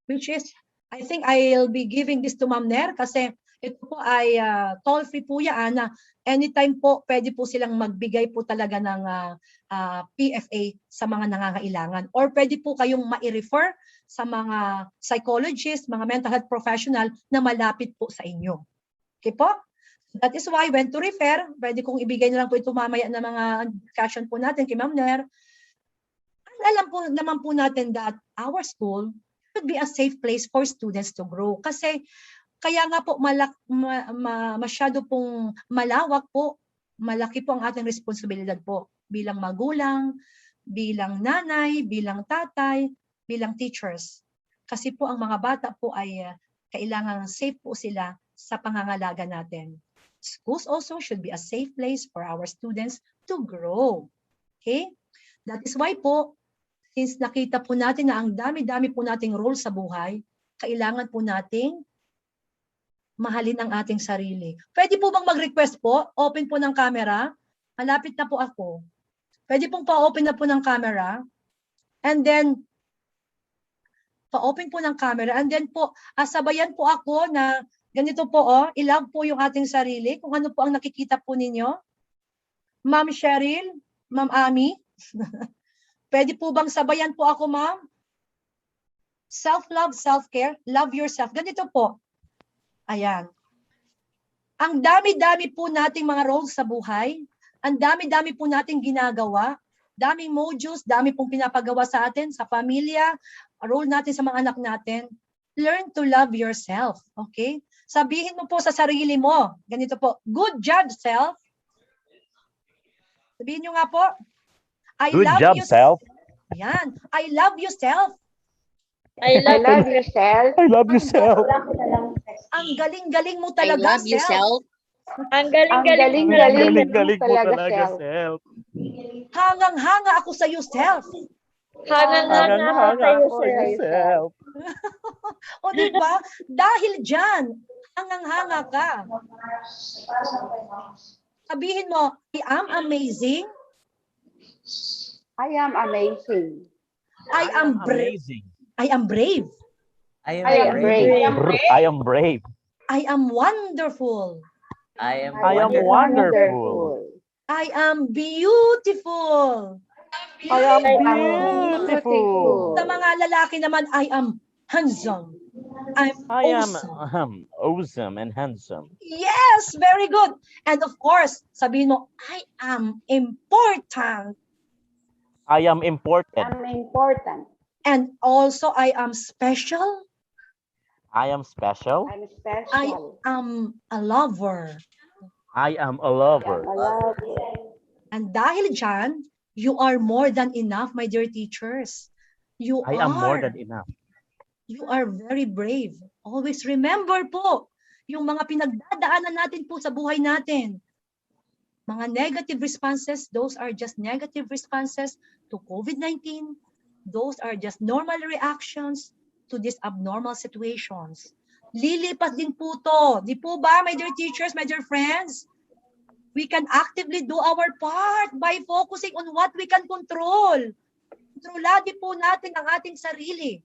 which is, I think I'll be giving this to Ma'am Ner, kasi ito po ay toll-free po yan na anytime po pwede po silang magbigay po talaga ng PFA sa mga nangangailangan. Or pwede po kayong ma-refer sa mga psychologists, mga mental health professional na malapit po sa inyo. Okay po? That is why when to refer, pwede kong ibigay na lang po ito mamaya na mga discussion po natin kay Ma'am Ner. Alam po naman po natin that our school should be a safe place for students to grow. Kasi kaya nga po masyado pong malawak po, malaki po ang ating responsibilidad po bilang magulang, bilang nanay, bilang tatay, bilang teachers. Kasi po ang mga bata po ay kailangan safe po sila sa pangangalaga natin. Schools also should be a safe place for our students to grow. Okay? That is why po, since nakita po natin na ang dami-dami po nating role sa buhay, kailangan po nating mahalin ang ating sarili. Pwede po bang mag-request po? Open po ng camera. Malapit na po ako. Pwede pong pa-open na po ng camera. And then, pa-open po ng camera. And then po, sabayan po ako na ganito po, i-love po yung ating sarili. Kung ano po ang nakikita po ninyo. Ma'am Cheryl, Ma'am Ami. Pwede po bang sabayan po ako, ma'am? Self-love, self-care, love yourself. Ganito po. Ayan. Ang dami-dami po nating mga roles sa buhay. Ang dami-dami po nating ginagawa. Daming modules, dami pong pinapagawa sa atin, sa pamilya, role natin sa mga anak natin. Learn to love yourself. Okay? Sabihin mo po sa sarili mo. Ganito po. Good job, self. Sabihin nyo nga po. Good job, self. Yan. I love you, self. I love yourself. I love yourself. Ang galing-galing mo talaga, I love you, self. Ang galing-galing Galing mo talaga, self. Hangang-hanga ako sa iyo, self. Hangang-hanga ako sa self. O diba? Dahil dyan, hangang-hanga ka. Sabihin mo, I am amazing. I am amazing. I am brave. I am brave. I am brave. I am brave. I am wonderful. I am wonderful. I am beautiful. I am beautiful. Sa mga lalaki naman, I am handsome. I am awesome. awesome and handsome. Yes, very good. And of course, sabihin mo, I am important. I am important. I'm important. And also, I am special. I am special. I'm special. I am a lover. I am a lover. I love you. And dahil dyan, you are more than enough, my dear teachers. I am more than enough. You are very brave. Always remember po, yung mga pinagdadaanan natin po sa buhay natin. Mga negative responses, those are just negative responses to COVID-19. Those are just normal reactions to these abnormal situations. Lilipas din po to. Di po ba, my dear teachers, my dear friends? We can actively do our part by focusing on what we can control. Kontrolado po natin ang ating sarili.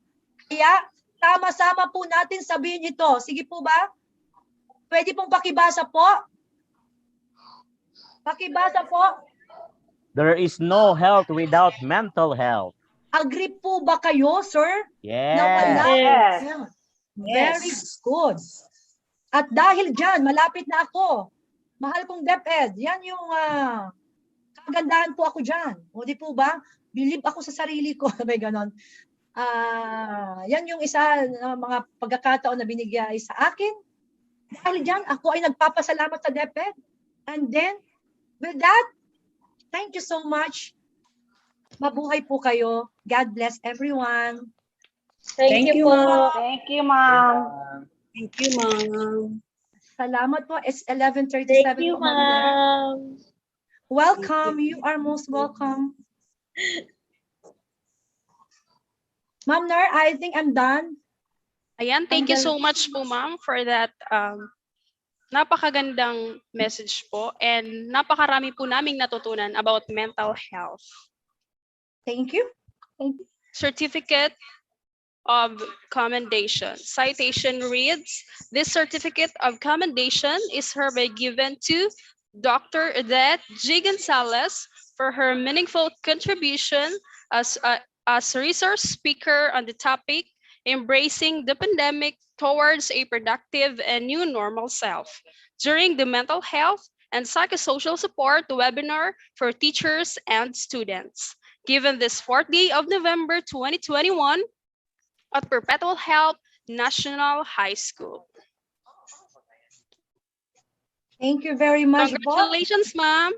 Kaya, sama-sama po natin sabihin ito. Sige po ba? Pwede pong pakibasa po? Pakibasa po? There is no health without mental health. Agree po ba kayo, sir? Na Yes. wala? Yes. Yeah. Very good. At dahil dyan, malapit na ako. Mahal kong DepEd, yan yung kagandahan po ako dyan. O di po ba? Believe ako sa sarili ko. May ganon. Yan yung isa ng mga pagkakataon na binigay sa akin. Dahil dyan, ako ay nagpapasalamat sa DepEd. And then, with that, thank you so much. Mabuhay po kayo. God bless everyone. Thank you po. Thank you, ma'am. Thank you, ma'am. Salamat po. It's 11:37 po, Ma'am Nair. Welcome. You are most welcome. Ma'am Nair, I think I'm done. Ayan, thank you so much po ma'am for that napakagandang message po and napakarami po naming natutunan about mental health. Thank you. Thank you. Certificate of Commendation. Citation reads, this certificate of commendation is hereby given to Dr. Odette G. Gonzalez for her meaningful contribution as a resource speaker on the topic embracing the pandemic towards a productive and new normal self during the mental health and psychosocial support webinar for teachers and students, given this 4th day of November 2021 at Perpetual Help National High School. Thank you very much po. Congratulations, ma'am.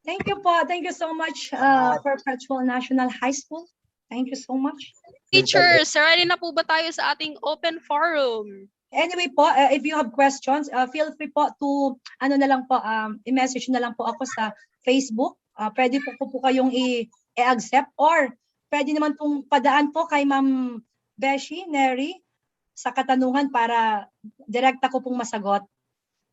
Thank you po. Thank you so much, Perpetual National High School. Thank you so much. Teachers, ready na po ba tayo sa ating open forum? Anyway po, if you have questions, feel free po to, i-message na lang po ako sa Facebook. Pwede po kayong i-accept or pwede naman pong padaan po kay Ma'am Beshi, Neri, sa katanungan para direkta ko pong masagot.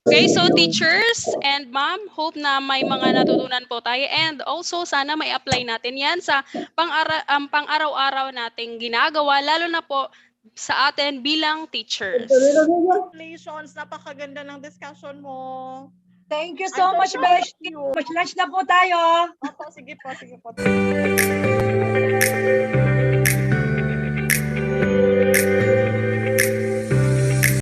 Okay, so teachers and ma'am, hope na may mga natutunan po tayo and also sana may apply natin yan sa pang-araw-araw nating ginagawa, lalo na po sa atin bilang teachers. Congratulations, napakaganda ng discussion mo. Thank you so much, Beshi. Lunch na po tayo. Opo, sige po, sige po.